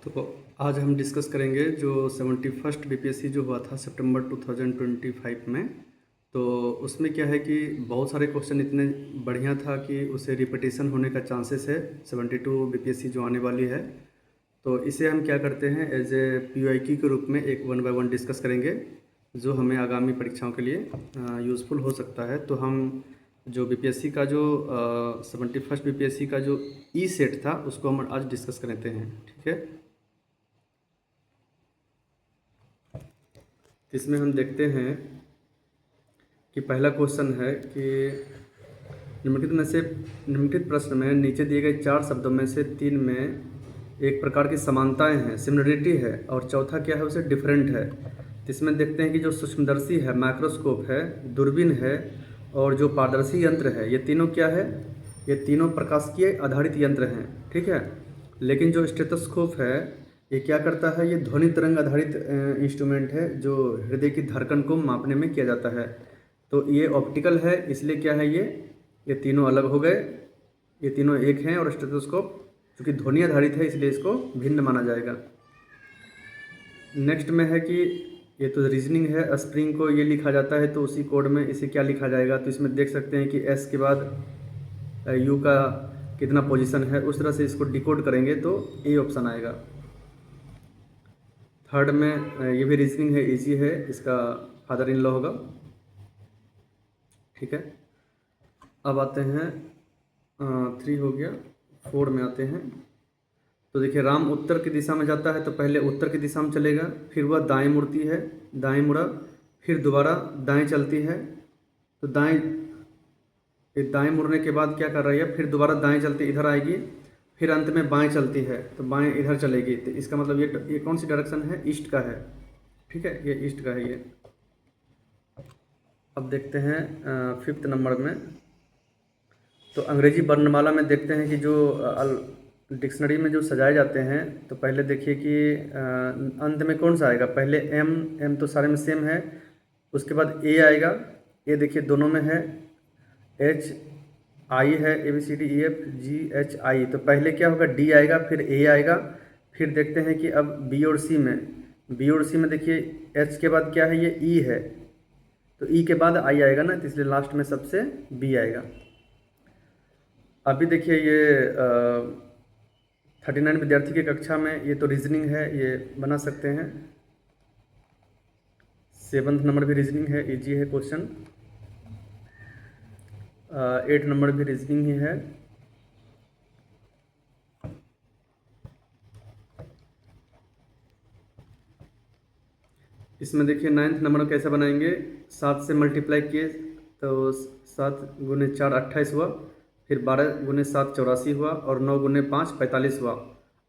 तो आज हम डिस्कस करेंगे जो 71st बीपीएससी जो हुआ था सितंबर 2025 में। तो उसमें क्या है कि बहुत सारे क्वेश्चन इतने बढ़िया था कि उसे रिपीटिशन होने का चांसेस है 72 बीपीएससी जो आने वाली है। तो इसे हम क्या करते हैं एज ए पीवाईक्यू के रूप में एक 1 बाय 1 डिस्कस करेंगे जो हमें आगामी परीक्षाओं के लिए यूज़फुल हो सकता है। तो हम जो बीपीएससी का जो 71st बीपीएससी का जो ई सेट था उसको हम आज डिस्कस करते हैं, ठीक है। इसमें हम देखते हैं कि पहला क्वेश्चन है कि निम्नलिखित प्रश्न में नीचे दिए गए 4 शब्दों में से 3 में एक प्रकार की समानताएं हैं, सिमिलरिटी है, और चौथा क्या है उसे डिफरेंट है। तो इसमें देखते हैं कि जो सूक्ष्मदर्शी है, माइक्रोस्कोप है, दूरबीन है और जो पारदर्शी यंत्र है, ये तीनों क्या है, ये तीनों प्रकाशिकीय आधारित यंत्र हैं, ठीक है। लेकिन जो स्टेथोस्कोप है ये क्या करता है, ये ध्वनि तरंग आधारित इंस्ट्रूमेंट है जो हृदय की धड़कन को मापने में किया जाता है। तो ये ऑप्टिकल है, इसलिए क्या है, ये तीनों अलग हो गए, ये तीनों एक हैं। और स्टेथोस्कोप चूँकि ध्वनि आधारित है इसलिए इसको भिन्न माना जाएगा। नेक्स्ट में है कि ये तो रीजनिंग है, स्प्रिंग को ये लिखा जाता है तो उसी कोड में इसे क्या लिखा जाएगा। तो इसमें देख सकते हैं कि एस के बाद यू का कितना पोजीशन है, उस तरह से इसको डिकोड करेंगे तो ए ऑप्शन आएगा। थर्ड में ये भी रीजनिंग है, इजी है, इसका फादर इन लॉ होगा, ठीक है। अब आते हैं 3 हो गया, 4 में आते हैं। तो देखिए राम उत्तर की दिशा में जाता है तो पहले उत्तर की दिशा में चलेगा, फिर वह दाएं मुड़ती है, दाएं मुड़ा, फिर दोबारा दाएं चलती है। तो दाएं मुड़ने के बाद क्या कर रही है, फिर दोबारा दाएं चलती इधर आएगी, फिर अंत में बाएं चलती है तो बाएं इधर चलेगी। तो इसका मतलब ये कौन सी डायरेक्शन है, ईस्ट का है, ठीक है, ये ईस्ट का है ये। अब देखते हैं 5th नंबर में। तो अंग्रेजी वर्णमाला में देखते हैं कि जो डिक्शनरी में जो सजाए जाते हैं तो पहले देखिए कि अंत में कौन सा आएगा, पहले एम तो सारे में सेम है, उसके बाद ए आएगा, ए देखिए दोनों में है, एच आई है, A B C D E F G H I, तो पहले क्या होगा, डी आएगा, फिर ए आएगा, फिर देखते हैं कि अब बी और सी में देखिए एच के बाद क्या है, ये ई है, तो ई के बाद आई आएगा ना, तो इसलिए लास्ट में सबसे बी आएगा। अभी देखिए ये 39 विद्यार्थी की कक्षा में ये तो रीजनिंग है, ये बना सकते हैं। 7th नंबर भी रीजनिंग है, इजी है क्वेश्चन। 8 नंबर भी रीजनिंग ही है। इसमें देखिए 9th नंबर कैसे बनाएंगे, 7 से मल्टीप्लाई किए तो 7 गुने 4 28 हुआ, फिर 12 गुने 7 84 हुआ, और 9 गुने 5 45 हुआ।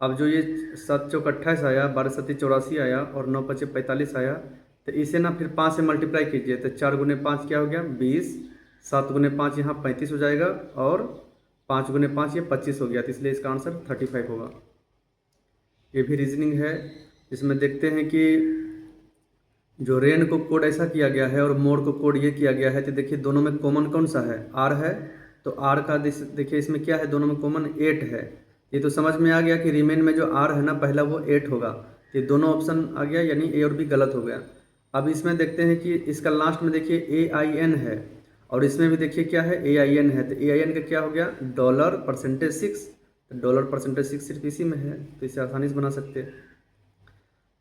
अब जो ये 7 चौक 28 आया, 12 सत्ती 84 आया, और 9 पचे 45 आया, तो इसे ना फिर 5 से मल्टीप्लाई कीजिए तो 4 गुने 5 क्या हो गया 20, 7 गुने 5 यहाँ 35 हो जाएगा, और 5 गुने 5 ये 25 हो गया, तो इसलिए इसका आंसर 35 होगा। ये भी रीजनिंग है। इसमें देखते हैं कि जो रेन को कोड ऐसा किया गया है और मोर को कोड ये किया गया है, तो देखिए दोनों में कॉमन कौन सा है, आर है, तो आर का देखिए इसमें क्या है, दोनों में कॉमन 8 है। ये तो समझ में आ गया कि रिमेन में जो आर है ना पहला वो 8 होगा, ये दोनों ऑप्शन आ गया, यानी ए और बी गलत हो गया। अब इसमें देखते हैं कि इसका लास्ट में देखिए ए आई एन है, और इसमें भी देखिए क्या है, ए आई एन है, तो ए आई एन का क्या हो गया, $6, तो $6 सिर्फ इसी में है, तो इसे आसानी से बना सकते हैं।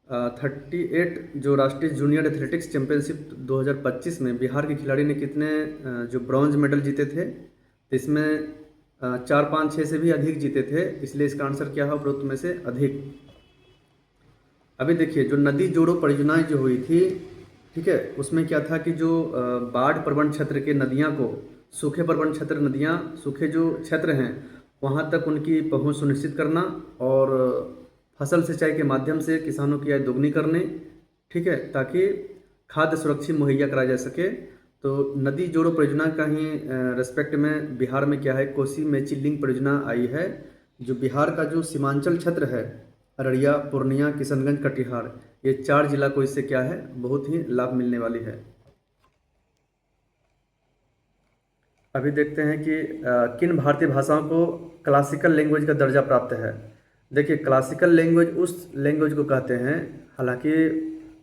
38 जो राष्ट्रीय जूनियर एथलेटिक्स चैंपियनशिप 2025 में बिहार के खिलाड़ी ने कितने जो ब्रॉन्ज मेडल जीते थे, तो इसमें 4 5 6 से भी अधिक जीते थे, इसलिए इसका आंसर क्या है, उपरोक्त में से अधिक। अभी देखिए जो नदी जोड़ो परियोजनाएं जो हुई थी, ठीक है, उसमें क्या था कि जो बाढ़ प्रवण क्षेत्र के नदियां को, सूखे प्रवण क्षेत्र नदियां, सूखे जो क्षेत्र हैं वहां तक उनकी पहुंच सुनिश्चित करना, और फसल सिंचाई के माध्यम से किसानों की आय दोगुनी करने, ठीक है, ताकि खाद्य सुरक्षा मुहैया कराया जा सके। तो नदी जोड़ो परियोजना का ही रेस्पेक्ट में बिहार में क्या है, कोसी मेची लिंक परियोजना आई है, जो बिहार का जो सीमांचल क्षेत्र है, अररिया, पूर्णिया, किशनगंज, कटिहार, ये 4 जिला को इससे क्या है, बहुत ही लाभ मिलने वाली है। अभी देखते हैं कि किन भारतीय भाषाओं को क्लासिकल लैंग्वेज का दर्जा प्राप्त है। देखिए, क्लासिकल लैंग्वेज उस लैंग्वेज को कहते हैं, हालांकि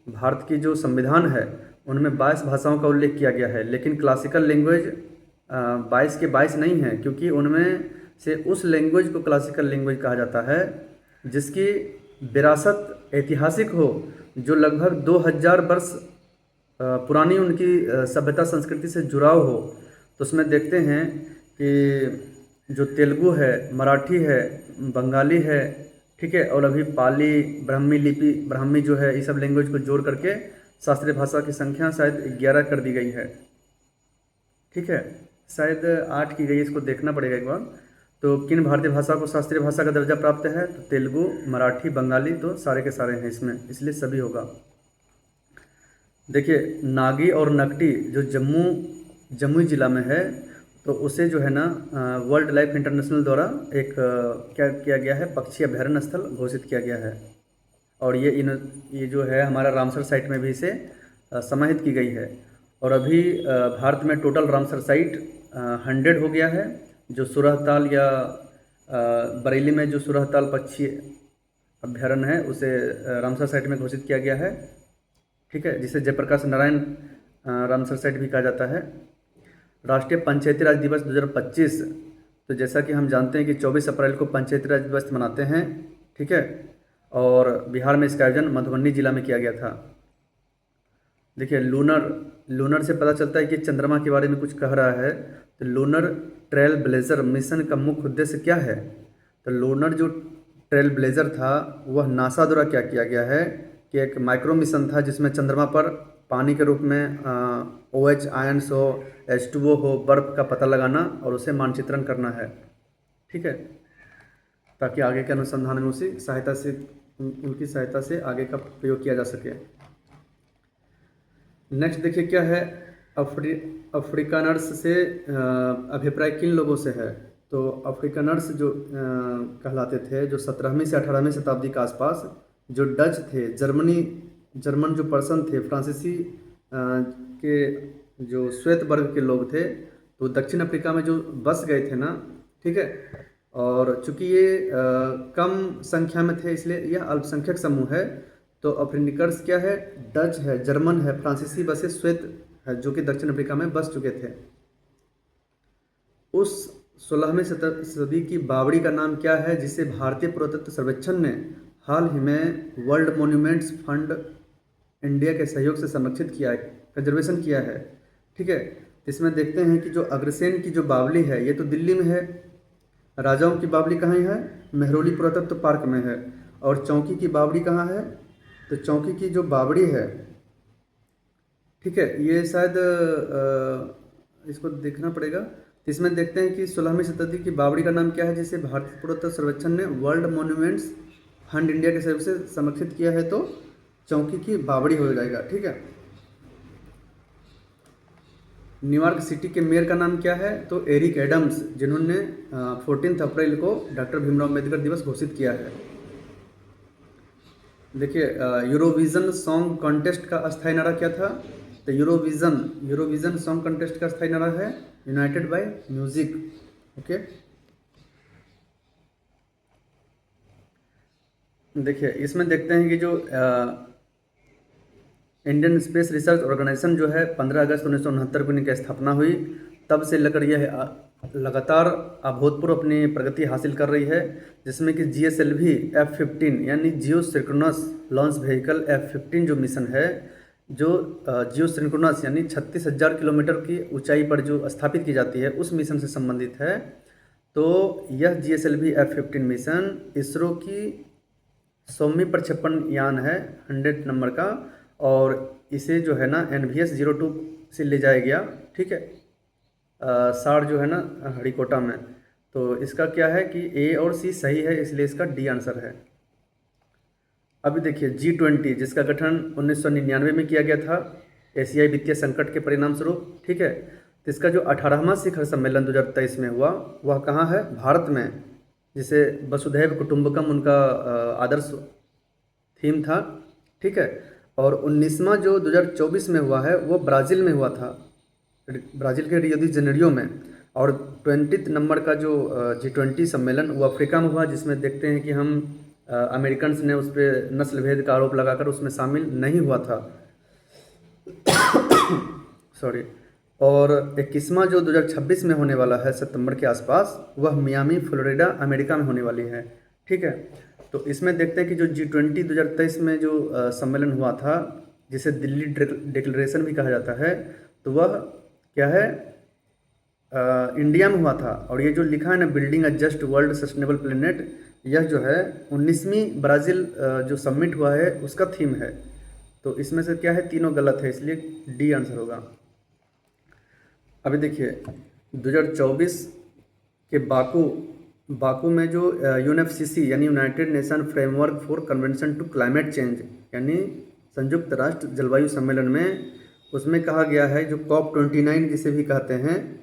भारत की जो संविधान है उनमें 22 भाषाओं का उल्लेख किया गया है, लेकिन क्लासिकल लैंग्वेज 22 के 22 नहीं है, क्योंकि उनमें से उस लैंग्वेज को क्लासिकल लैंग्वेज कहा जाता है जिसकी विरासत ऐतिहासिक हो, जो लगभग 2000 वर्ष पुरानी उनकी सभ्यता संस्कृति से जुड़ाव हो। तो उसमें देखते हैं कि जो तेलुगु है, मराठी है, बंगाली है, ठीक है, और अभी पाली, ब्राह्मी लिपि, ब्राह्मी जो है, ये सब लैंग्वेज को जोड़ करके शास्त्रीय भाषा की संख्या शायद 11 कर दी गई है, ठीक है, शायद 8 की गई, इसको देखना पड़ेगा एक बार। तो किन भारतीय भाषा को शास्त्रीय भाषा का दर्जा प्राप्त है? तो तेलुगु, मराठी, बंगाली, तो सारे के सारे हैं इसमें, इसलिए सभी होगा। देखिए, नागी और नकटी जो जम्मू जिला में है, तो उसे जो है ना वर्ल्ड लाइफ इंटरनेशनल द्वारा एक क्या किया गया है, पक्षी अभ्यारण्य स्थल घोषित किया गया है। और ये जो है हमारा रामसर साइट में भी इसे समाहित की गई है। और अभी भारत में टोटल रामसर साइट 100 हो गया है। जो सुरहताल या बरेली में जो सुरहताल पक्षी अभ्यारण्य है, उसे रामसर साइट में घोषित किया गया है, ठीक है, जिसे जयप्रकाश नारायण रामसर साइट भी कहा जाता है। राष्ट्रीय पंचायती राज दिवस 2025, तो जैसा कि हम जानते हैं कि 24 अप्रैल को पंचायती राज दिवस मनाते हैं, ठीक है, और बिहार में इसका आयोजन मधुबनी जिला में किया गया था। देखिए, लूनर से पता चलता है कि चंद्रमा के बारे में कुछ कह रहा है। तो लूनर ट्रेल ब्लेजर मिशन का मुख्य उद्देश्य क्या है? तो लूनर जो ट्रेल ब्लेजर था वह नासा द्वारा क्या किया गया है कि एक माइक्रो मिशन था, जिसमें चंद्रमा पर पानी के रूप में OH आयन्स हो, H2O हो, बर्फ़ का पता लगाना और उसे मानचित्रण करना है, ठीक है, ताकि आगे के अनुसंधान में उनकी सहायता से आगे का प्रयोग किया जा सके। नेक्स्ट देखिए क्या है, अफ्रीकानर्स से अभिप्राय किन लोगों से है? तो अफ्रीकानर्स जो कहलाते थे, जो 17वीं से 18वीं शताब्दी के आसपास जो डच थे, जर्मन जो पर्सन थे, फ्रांसीसी के जो श्वेत वर्ग के लोग थे, तो दक्षिण अफ्रीका में जो बस गए थे ना, ठीक है, और चूंकि ये कम संख्या में थे, इसलिए यह अल्पसंख्यक समूह है। तो अफ्रीकनर्स क्या है? डच है, जर्मन है, फ्रांसीसी बसे श्वेत है, जो कि दक्षिण अफ्रीका में बस चुके थे। उस 16वीं सदी की बावड़ी का नाम क्या है, जिसे भारतीय पुरातत्व सर्वेक्षण ने हाल ही में वर्ल्ड मॉन्यूमेंट्स फंड इंडिया के सहयोग से संरक्षित किया है, कंजर्वेशन किया है, ठीक है। इसमें देखते हैं कि जो अग्रसेन की जो बावली है, ये तो दिल्ली में है। राजाओं की बावली कहाँ है? मेहरौली पुरातत्व पार्क में है। और चौकी की बावड़ी कहाँ है? तो चौकी की जो बावड़ी है, ठीक है, ये शायद इसको देखना पड़ेगा। इसमें देखते हैं कि 16वीं शताब्दी की बावड़ी का नाम क्या है, जिसे भारतीय पुरातत्व सर्वेक्षण ने वर्ल्ड मॉन्यूमेंट्स फंड इंडिया के सहयोग से संरक्षित किया है, तो चौकी की बावड़ी हो जाएगा, ठीक है। न्यूयॉर्क सिटी के मेयर का नाम क्या है? तो एरिक एडम्स, जिन्होंने 14 अप्रैल को डॉक्टर भीमराव अम्बेडकर दिवस घोषित किया है। देखिए, यूरोविज़न सॉन्ग कॉन्टेस्ट का अस्थायी नारा क्या था? तो यूरोविज़न सॉन्ग कॉन्टेस्ट का अस्थायी नारा है यूनाइटेड बाय म्यूजिक, ओके। देखिए, इसमें देखते हैं कि जो इंडियन स्पेस रिसर्च ऑर्गेनाइजेशन जो है 15 अगस्त 1969 को इनकी स्थापना हुई। तब से लेकर यह लगातार अभूतपूर्व अपनी प्रगति हासिल कर रही है, जिसमें कि GSLV F-15 यानी जियो सिंक्रोनस लॉन्च व्हीकल F-15 जो मिशन है, जो जियो सिंक्रोनस यानी 36,000 किलोमीटर की ऊंचाई पर जो स्थापित की जाती है, उस मिशन से संबंधित है। तो यह GSLV F-15 मिशन इसरो की 100वीं प्रक्षेपण यान है, 100 नंबर का, और इसे जो है ना NVS 02 से ले जाया गया, ठीक है, सार जो है ना हरिकोटा में। तो इसका क्या है कि A और C सही है, इसलिए इसका D आंसर है। अभी देखिए, G20 जिसका गठन 1999 में किया गया था एशियाई वित्तीय संकट के परिणाम स्वरूप, ठीक है, तो इसका जो 18वां शिखर सम्मेलन 2023 में हुआ, वह कहाँ है? भारत में, जिसे वसुधैव कुटुंबकम उनका आदर्श थीम था, ठीक है। और 19वां जो 2024 में हुआ है, वो ब्राज़ील में हुआ था, ब्राज़ील के रियो डी जेनेरियो में। और 20 नंबर का जो G20 सम्मेलन वो अफ्रीका में हुआ, जिसमें देखते हैं कि हम अमेरिकन्स ने उस पर नस्ल भेद का आरोप लगाकर उसमें शामिल नहीं हुआ था। सॉरी। और 21वां जो 2026 में होने वाला है सितंबर के आसपास, वह मियामी फ्लोरिडा अमेरिका में होने वाली है। ठीक है, तो इसमें देखते हैं कि जो G20 2023 में जो सम्मेलन हुआ था, जिसे दिल्ली डिक्लेरेशन भी कहा जाता है, तो वह क्या है, इंडिया में हुआ था। और ये जो लिखा है ना, बिल्डिंग अ जस्ट वर्ल्ड सस्टेनेबल प्लेनेट, यह जो है 19वीं ब्राज़ील जो समिट हुआ है उसका थीम है। तो इसमें से क्या है, तीनों गलत है, इसलिए डी आंसर होगा। अभी देखिए 2024 के बाकू में जो यूएनएफसीसी यानी United Nation framework for convention to climate change यानी संयुक्त राष्ट्र जलवायु सम्मेलन में, उसमें कहा गया है जो COP29 जिसे भी कहते हैं,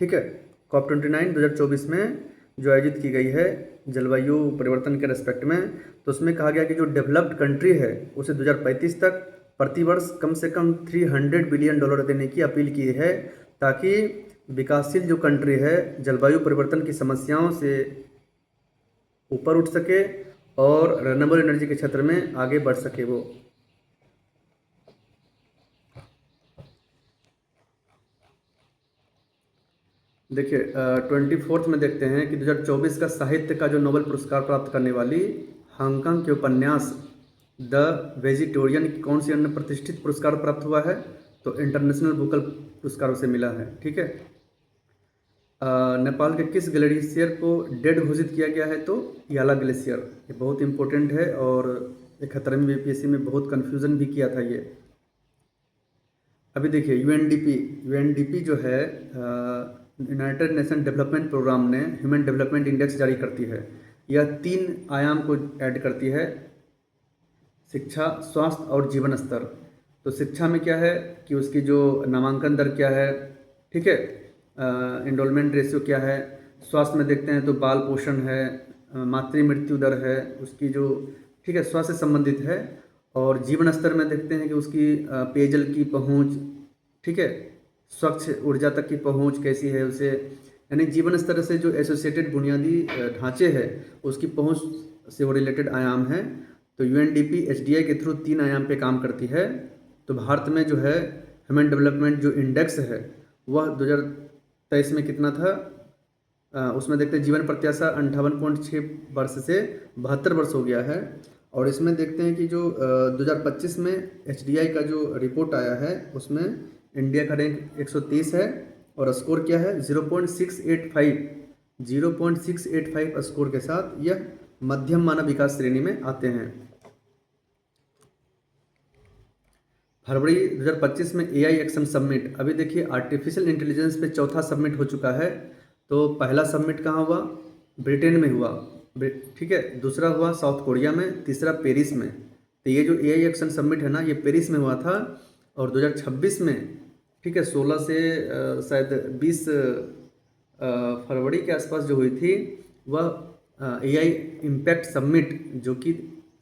ठीक है, COP29 2024 में जो आयोजित की गई है जलवायु परिवर्तन के रेस्पेक्ट में, तो उसमें कहा गया कि जो डेवलप्ड कंट्री है उसे 2035 तक प्रतिवर्ष कम से कम $300 बिलियन देने की अपील की है, ताकि विकासशील जो कंट्री है जलवायु परिवर्तन की समस्याओं से ऊपर उठ सके और रिन्यूएबल एनर्जी के क्षेत्र में आगे बढ़ सके वो। देखिए 24 में देखते हैं कि 2024 का साहित्य का जो नोबेल पुरस्कार प्राप्त करने वाली हांगकांग के उपन्यास द वेजिटेरियन कौन सी अन्य प्रतिष्ठित पुरस्कार प्राप्त हुआ है, तो इंटरनेशनल बुकर पुरस्कार उसे मिला है। ठीक है, नेपाल के किस ग्लेशियर को डेड घोषित किया गया है, तो याला ग्लेशियर। ये बहुत इंपॉर्टेंट है और ये खतरे में बीपीएससी में बहुत कन्फ्यूज़न भी किया था ये। अभी देखिए यूएनडीपी जो है यूनाइटेड नेशन डेवलपमेंट प्रोग्राम ने ह्यूमन डेवलपमेंट इंडेक्स जारी करती है। यह 3 आयाम को ऐड करती है, शिक्षा, स्वास्थ्य और जीवन स्तर। तो शिक्षा में क्या है कि उसकी जो नामांकन दर क्या है, ठीक है, एनरोलमेंट रेशियो क्या है। स्वास्थ्य में देखते हैं तो बाल पोषण है, मातृ मृत्यु दर है उसकी जो, ठीक है, स्वास्थ्य से संबंधित है। और जीवन स्तर में देखते हैं कि उसकी पेयजल की पहुंच, ठीक है, स्वच्छ ऊर्जा तक की पहुंच कैसी है उसे, यानी जीवन स्तर से जो एसोसिएटेड बुनियादी ढांचे हैं उसकी पहुंच से वो रिलेटेड आयाम है। तो यूएनडीपी एचडीआई के थ्रू 3 आयाम पे काम करती है। तो भारत में जो है ह्यूमन डेवलपमेंट जो इंडेक्स है वह 2023 में कितना था, उसमें देखते हैं जीवन प्रत्याशा 58.6 वर्ष से 72 वर्ष हो गया है। और इसमें देखते हैं कि जो 2025 में एचडीआई का जो रिपोर्ट आया है उसमें इंडिया का रैंक 130 है और स्कोर क्या है 0.685 स्कोर के साथ यह मध्यम मानव विकास श्रेणी में आते हैं। फरवरी 2025 में एआई एक्शन समिट, अभी देखिए आर्टिफिशियल इंटेलिजेंस पे चौथा समिट हो चुका है। तो पहला समिट कहाँ हुआ, ब्रिटेन में हुआ, ठीक है, दूसरा हुआ साउथ कोरिया में, तीसरा पेरिस में। तो ये जो एआई एक्शन समिट है ना, ये पेरिस में हुआ था। और 2026 में, ठीक है, 16 से शायद 20 फरवरी के आसपास जो हुई थी वह एआई इम्पैक्ट समिट, जो कि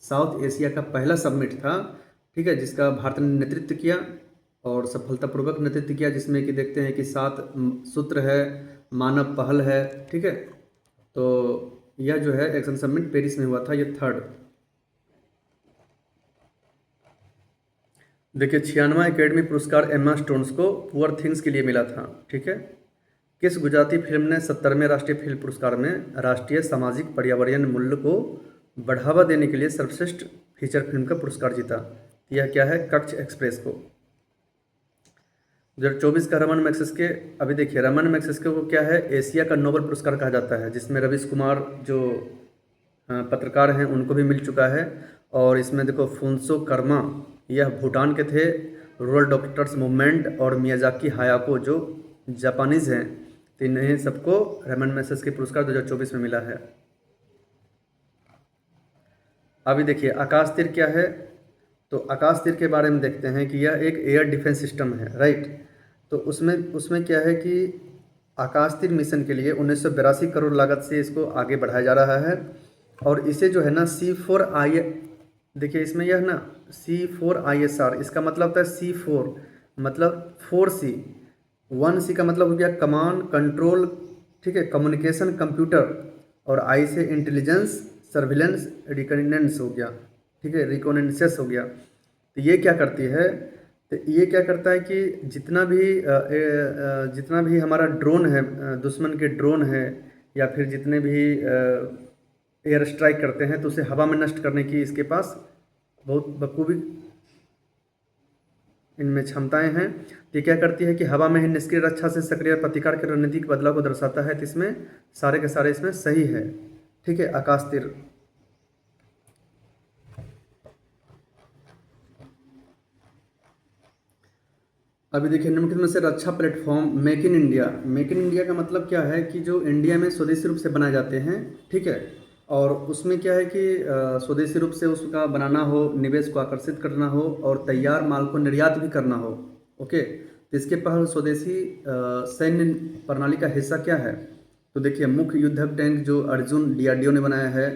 साउथ एशिया का पहला समिट था, ठीक है, जिसका भारत ने नेतृत्व किया और सफलतापूर्वक नेतृत्व किया, जिसमें कि देखते हैं कि 7 सूत्र है, मानव पहल है, ठीक है। तो यह जो है एक्शन समिट पेरिस में हुआ था, ये 3rd। देखिए 96वां एकेडमी पुरस्कार एम्मा स्टोन्स को पुअर थिंग्स के लिए मिला था, ठीक है। किस गुजराती फिल्म ने 70वें राष्ट्रीय फिल्म पुरस्कार में राष्ट्रीय सामाजिक पर्यावरणीय मूल्य को बढ़ावा देने के लिए सर्वश्रेष्ठ फीचर फिल्म का पुरस्कार जीता? यह क्या है, कच्छ एक्सप्रेस को। 2024 का रमन मैग्सेसे, अभी देखिए रमन मैग्सेसे को क्या है, एशिया का नोबेल पुरस्कार कहा जाता है, जिसमें रवीश कुमार जो पत्रकार हैं उनको भी मिल चुका है। और इसमें देखो फुनसो कर्मा, यह भूटान के थे, रूरल डॉक्टर्स मूवमेंट, और मियाजाकी हायाको जो जापानीज़ हैं। तो इन्हें सबको रमन मैग्सेसे के पुरस्कार 2024 में मिला है। अभी देखिए आकाश तीर क्या है, तो आकाश तीर के बारे में देखते हैं कि यह एक एयर डिफेंस सिस्टम है, राइट। तो उसमें क्या है कि आकाश तीर मिशन के लिए 1982 करोड़ लागत से इसको आगे बढ़ाया जा रहा है। और इसे जो है ना C4I, देखिए इसमें यह ना C4ISR, इसका मतलब होता है C4 मतलब 4C, 1C का मतलब हो गया कमांड कंट्रोल, ठीक है, कम्युनिकेशन कंप्यूटर, और आई से इंटेलिजेंस, सर्विलेंस, रिकॉग्निजेंस हो गया, ठीक है, रिकॉग्निजेंस हो गया। तो ये क्या करती है, तो ये क्या करता है कि जितना भी हमारा ड्रोन है, दुश्मन के ड्रोन है, या फिर जितने भी एयर स्ट्राइक करते हैं, तो उसे हवा में नष्ट करने की इसके पास बहुत बखूबी इनमें क्षमताएं हैं। तो ये क्या करती है कि हवा में ही निष्क्रिय रक्षा से सक्रिय प्रतिकार के रणनीतिक बदलाव को दर्शाता है। तो इसमें सारे के सारे इसमें सही है, ठीक है। आकाश तीर, अभी देखिए निम्नलिखित में से रक्षा platform make in India, make in India का मतलब क्या है कि जो इंडिया में स्वदेशी रूप से बनाए जाते हैं, ठीक है, और उसमें क्या है कि स्वदेशी रूप से उसका बनाना हो, निवेश को आकर्षित करना हो, और तैयार माल को निर्यात भी करना हो। ओके, तो इसके पहले स्वदेशी सैन्य प्रणाली का हिस्सा क्या है, तो देखिए मुख्य युद्धक टैंक जो अर्जुन डीआरडीओ ने बनाया है,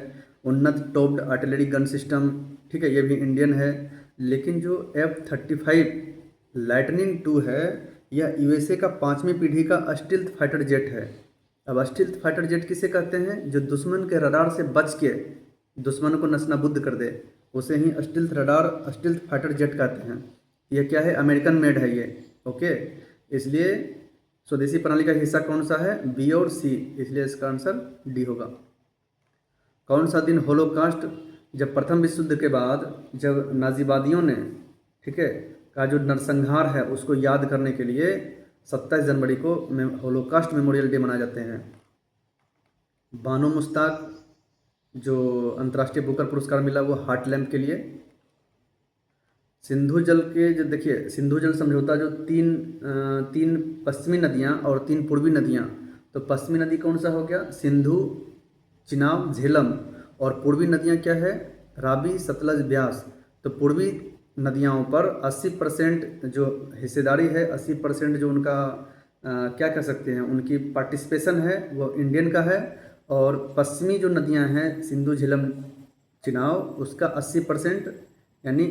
उन्नत टॉप्ड आर्टिलरी गन सिस्टम, ठीक है, ये भी इंडियन है। लेकिन जो F-35 लाइटनिंग 2 है, यह यूएसए का 5वीं पीढ़ी का स्टील्थ फाइटर जेट है। अब स्टील्थ फाइटर जेट किसे कहते हैं, जो दुश्मन के रडार से बच के दुश्मन को नस्तानाबूद कर दे, उसे ही स्टील्थ फाइटर जेट कहते हैं। यह क्या है, अमेरिकन मेड है ये। ओके, इसलिए स्वदेशी प्रणाली का हिस्सा कौन सा है, बी और सी, इसलिए इसका आंसर डी होगा। कौन सा दिन होलोकास्ट, जब प्रथम विश्व युद्ध के बाद जब नाजीवादियों ने, ठीक है, का जो नरसंहार है उसको याद करने के लिए 27 जनवरी को होलोकास्ट मेमोरियल डे मनाए जाते हैं। बानो मुश्ताक जो अंतर्राष्ट्रीय बुकर पुरस्कार मिला वो हार्ट लैम्प के लिए। सिंधु जल के जो देखिए सिंधु जल समझौता जो तीन पश्चिमी नदियाँ और 3 पूर्वी नदियाँ, तो पश्चिमी नदी कौन सा हो गया, सिंधु, चिनाब, झेलम, और पूर्वी नदियाँ क्या है, रावी, सतलज, ब्यास। तो पूर्वी नदियों पर 80% जो हिस्सेदारी है, 80% जो उनका क्या कह सकते हैं, उनकी पार्टिसिपेशन है वो इंडियन का है। और पश्चिमी जो नदियां हैं सिंधु, झेलम, चिनाब, उसका 80% यानी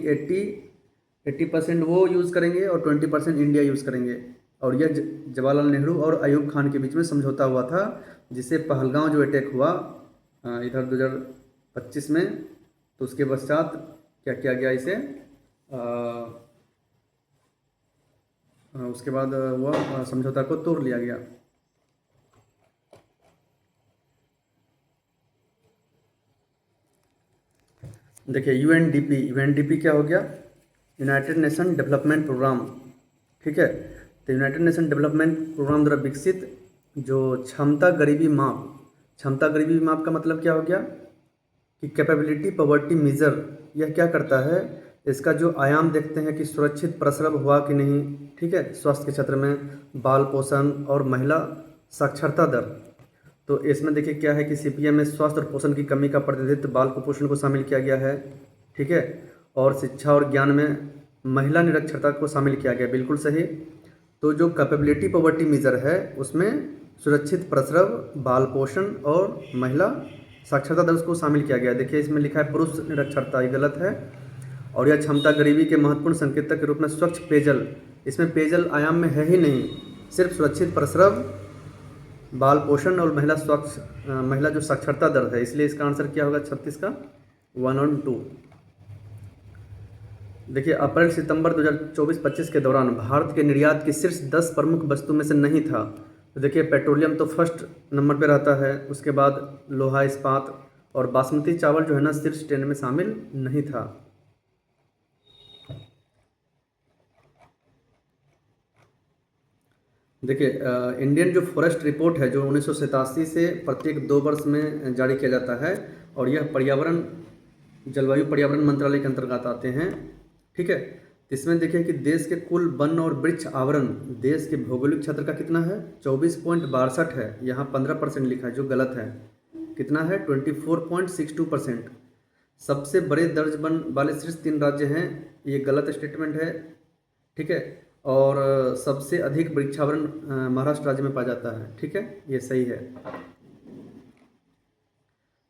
80% वो यूज़ करेंगे और 20% इंडिया यूज़ करेंगे। और यह जवाहरलाल नेहरू और अयूब खान के बीच में समझौता हुआ था, जिससे पहलगांव जो अटैक हुआ इधर 2025 में, तो उसके पश्चात क्या किया गया, इसे उसके बाद वह समझौता को तोड़ लिया गया। देखिए यूएनडीपी क्या हो गया, यूनाइटेड नेशन डेवलपमेंट प्रोग्राम, ठीक है। तो यूनाइटेड नेशन डेवलपमेंट प्रोग्राम द्वारा विकसित जो क्षमता गरीबी माप का मतलब क्या हो गया कि कैपेबिलिटी पॉवर्टी मेजर, यह क्या करता है, इसका जो आयाम देखते हैं कि सुरक्षित प्रसव हुआ कि नहीं, ठीक है, स्वास्थ्य के क्षेत्र में बाल पोषण और महिला साक्षरता दर। तो इसमें देखिए क्या है कि सीपीएम में स्वास्थ्य और पोषण की कमी का प्रतिनिधित्व बाल कुपोषण को शामिल किया गया है, ठीक है, और शिक्षा और ज्ञान में महिला निरक्षरता को शामिल किया गया, बिल्कुल सही। तो जो कैपेबिलिटी पॉवर्टी मेजर है उसमें सुरक्षित प्रसव, बाल पोषण और महिला साक्षरता दर को शामिल किया गया। देखिए इसमें लिखा है पुरुष निरक्षरता, ये गलत है। और यह क्षमता गरीबी के महत्वपूर्ण संकेतक के रूप में स्वच्छ पेयजल, इसमें पेयजल आयाम में है ही नहीं, सिर्फ सुरक्षित प्रसव, बाल पोषण और महिला जो साक्षरता दर है, इसलिए इसका आंसर क्या होगा 36 का 1 और 2। देखिए अप्रैल सितंबर 2024-25 के दौरान भारत के निर्यात की शीर्ष 10 प्रमुख वस्तु में से नहीं था। तो देखिए पेट्रोलियम तो फर्स्ट नंबर पे रहता है, उसके बाद लोहा इस्पात, और बासमती चावल जो है ना शीर्ष 10 में शामिल नहीं था। देखिए इंडियन जो फॉरेस्ट रिपोर्ट है जो 1987 से प्रत्येक 2 वर्ष में जारी किया जाता है, और यह जलवायु पर्यावरण मंत्रालय के अंतर्गत आते हैं, ठीक है। तो इसमें देखिए कि देश के कुल वन और वृक्ष आवरण देश के भौगोलिक क्षेत्र का कितना है, 24.62 है, यहाँ 15% लिखा है जो गलत है, कितना है 24.62%। सबसे बड़े दर्ज वन वाले शीर्ष 3 राज्य हैं, ये गलत स्टेटमेंट है, ठीक है। और सबसे अधिक वृक्षावरण महाराष्ट्र राज्य में पाया जाता है, ठीक है, ये सही है।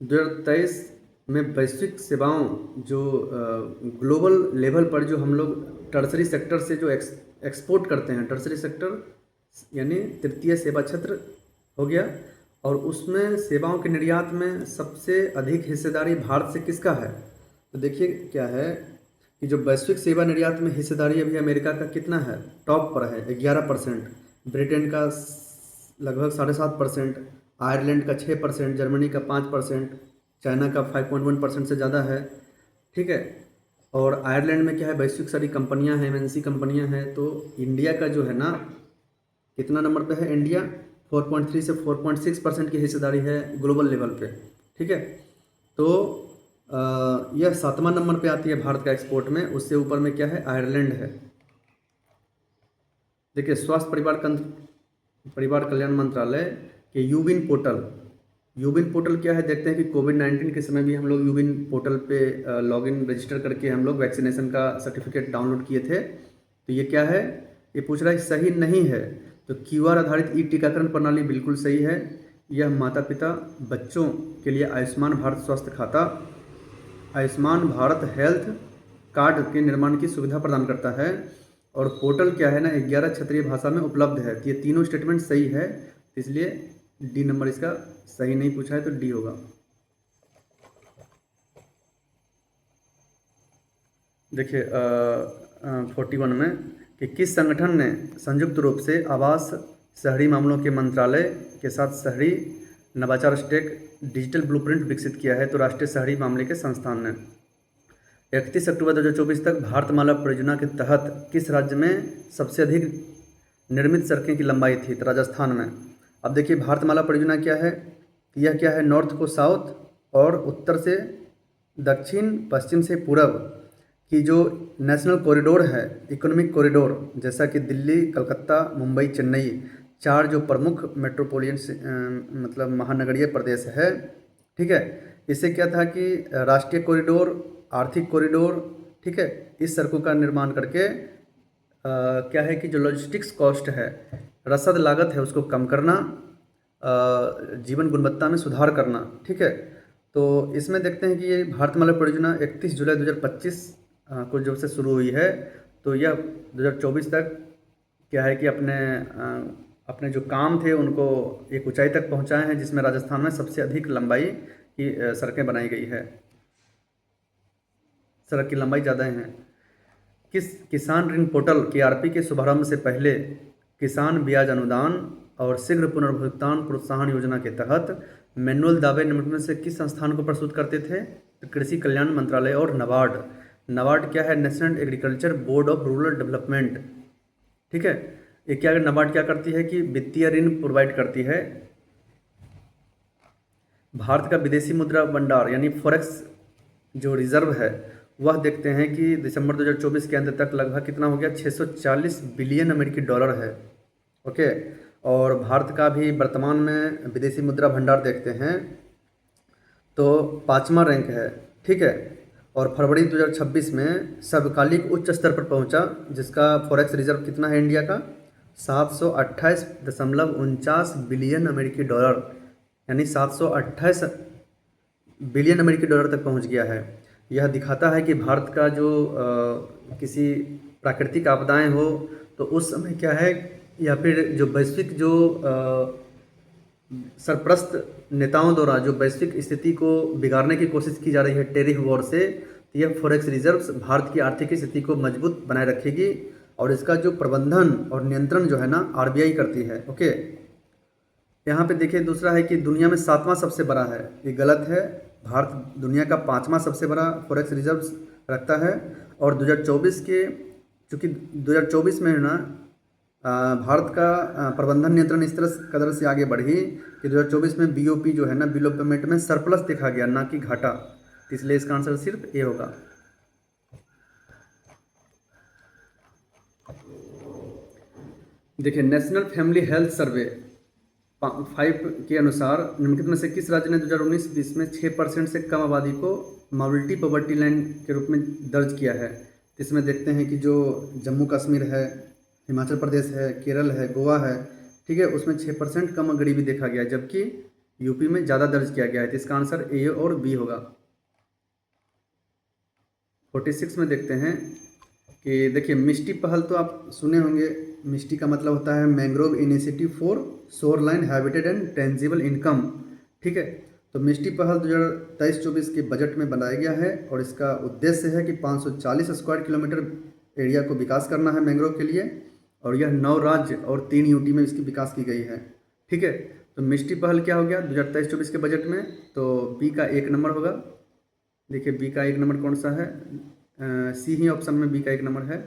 2023 में वैश्विक सेवाओं जो ग्लोबल लेवल पर जो हम लोग टर्सरी सेक्टर से जो एक्सपोर्ट करते हैं, टर्सरी सेक्टर यानी तृतीय सेवा क्षेत्र हो गया। और उसमें सेवाओं के निर्यात में सबसे अधिक हिस्सेदारी भारत से किसका है? तो देखिए क्या है कि जो वैश्विक सेवा निर्यात में हिस्सेदारी अभी अमेरिका का कितना है, टॉप पर है 11%, ब्रिटेन का लगभग 7.5%, आयरलैंड का 6%, जर्मनी का 5%, चाइना का 5.1% से ज़्यादा है। ठीक है। और आयरलैंड में क्या है, वैश्विक सारी कंपनियां हैं, एमएनसी कंपनियां हैं। तो इंडिया का जो है ना, कितना नंबर पे है इंडिया? 4.3 से 4.6% की हिस्सेदारी है ग्लोबल लेवल पे। ठीक है। तो यह 7वां नंबर पे आती है भारत का एक्सपोर्ट में। उससे ऊपर में क्या है, आयरलैंड है। देखिए स्वास्थ्य परिवार कल्याण मंत्रालय के यूविन पोर्टल, यूविन पोर्टल क्या है देखते हैं कि कोविड-19 के समय भी हम लोग यूविन पोर्टल पे लॉगिन रजिस्टर करके हम लोग वैक्सीनेशन का सर्टिफिकेट डाउनलोड किए थे। तो ये क्या है, ये पूछ रहा है सही नहीं है। तो क्यूआर आधारित ई टीकाकरण प्रणाली बिल्कुल सही है। यह माता पिता बच्चों के लिए आयुष्मान भारत स्वास्थ्य खाता, आयुष्मान भारत हेल्थ कार्ड के निर्माण की सुविधा प्रदान करता है। और पोर्टल क्या है ना, 11 क्षेत्रीय भाषा में उपलब्ध है। तो ये तीनों स्टेटमेंट सही है, इसलिए डी नंबर इसका सही नहीं पूछा है, तो डी होगा। देखिए 41 में कि किस संगठन ने संयुक्त रूप से आवास शहरी मामलों के मंत्रालय के साथ शहरी नवाचार स्टेक डिजिटल ब्लूप्रिंट विकसित किया है? तो राष्ट्रीय शहरी मामले के संस्थान ने। 31 अक्टूबर 2024 तक भारतमाला परियोजना के तहत किस राज्य में सबसे अधिक निर्मित सड़कें की लंबाई थी? तो राजस्थान में। अब देखिए भारतमाला परियोजना क्या है, यह क्या है, नॉर्थ को साउथ और उत्तर से दक्षिण, पश्चिम से पूरब की जो नेशनल कॉरिडोर है, इकोनॉमिक कॉरिडोर, जैसा कि दिल्ली, कलकत्ता, मुंबई, चेन्नई, 4 जो प्रमुख मेट्रोपोलियन मतलब महानगरीय प्रदेश है। ठीक है। इससे क्या था कि राष्ट्रीय कॉरिडोर, आर्थिक कॉरिडोर, ठीक है, इस सड़कों का निर्माण करके क्या है कि जो लॉजिस्टिक्स कॉस्ट है, रसद लागत है, उसको कम करना, जीवन गुणवत्ता में सुधार करना। ठीक है। तो इसमें देखते हैं कि ये भारतमाला परियोजना 31 जुलाई 2025 को जब से शुरू हुई है, तो यह 2024 तक क्या है कि अपने जो काम थे उनको एक ऊंचाई तक पहुंचाए हैं, जिसमें राजस्थान में सबसे अधिक लंबाई की सड़कें बनाई गई है। सड़क की लंबाई ज़्यादा हैं। किस किसान ऋण पोर्टल केआरपी के शुभारंभ से पहले किसान ब्याज अनुदान और शीघ्र पुनर्भुगतान प्रोत्साहन योजना के तहत मैनुअल दावे निम्न से किस संस्थान को प्रस्तुत करते थे? तो कृषि कल्याण मंत्रालय और नाबार्ड। नाबार्ड क्या है, national agriculture board of rural development. ठीक है। ये क्या, नाबार्ड क्या करती है कि वित्तीय ऋण प्रोवाइड करती है। भारत का विदेशी मुद्रा भंडार यानी फॉरेक्स जो रिजर्व है, वह देखते हैं कि दिसंबर 2024 के अंत तक लगभग कितना हो गया, 640 बिलियन अमेरिकी डॉलर है। ओके। और भारत का भी वर्तमान में विदेशी मुद्रा भंडार देखते हैं तो 5वां रैंक है। ठीक है। और फरवरी 2026 में सर्वकालिक उच्च स्तर पर पहुंचा, जिसका फॉरेक्स रिजर्व कितना है इंडिया का, 728.49 बिलियन अमेरिकी डॉलर, यानी 728 बिलियन अमेरिकी डॉलर तक पहुंच गया है। यह दिखाता है कि भारत का जो किसी प्राकृतिक आपदाएं हो तो उस समय क्या है, या फिर जो वैश्विक जो सरप्रस्त नेताओं द्वारा जो वैश्विक स्थिति को बिगाड़ने की कोशिश की जा रही है टैरिफ वॉर से, तो यह फॉरेक्स रिजर्व्स भारत की आर्थिक स्थिति को मजबूत बनाए रखेगी। और इसका जो प्रबंधन और नियंत्रण जो है ना, आरबीआई करती है। ओके। यहाँ पे देखिए दूसरा है कि दुनिया में 7वां सबसे बड़ा है, ये गलत है। भारत दुनिया का 5वां सबसे बड़ा फॉरेक्स रिजर्व्स रखता है। और 2024 के, चूँकि 2024 में है ना, भारत का प्रबंधन नियंत्रण इस तरह कदर से आगे बढ़ी कि 2024 में बीओपी जो है ना, बिल ऑफ पेमेंट में सरप्लस देखा गया, ना कि घाटा। तो इसलिए इसका आंसर सिर्फ ए होगा। देखिए नेशनल फैमिली हेल्थ सर्वे 5 के अनुसार निम्नलिखित में से किस राज्य ने 2019-20 में 6% से कम आबादी को मल्टी पॉवर्टी लाइन के रूप में दर्ज किया है? इसमें देखते हैं कि जो जम्मू कश्मीर है, हिमाचल प्रदेश है, केरल है, गोवा है, ठीक है, उसमें 6% कम गरीबी देखा गया है, जबकि यूपी में ज़्यादा दर्ज किया गया है। तो इसका आंसर ए और बी होगा। 46 में देखते हैं कि देखिए मिष्टी पहल तो आप सुने होंगे। मिष्टी का मतलब होता है mangrove initiative for shoreline habitat and tangible income. ठीक है, तो मिष्टी पहल 2023-24 के बजट में बनाया गया है और इसका उद्देश्य है कि 540 स्क्वायर किलोमीटर एरिया को विकास करना है मैंग्रोव के लिए, और यह 9 राज्य और 3 यूटी में इसकी विकास की गई है। ठीक है, तो मिष्टी पहल क्या हो गया 2023-24 के बजट में, तो बी का 1 नंबर होगा। देखिए बी का 1 नंबर कौन सा है, सी ही ऑप्शन में बी का 1 नंबर है।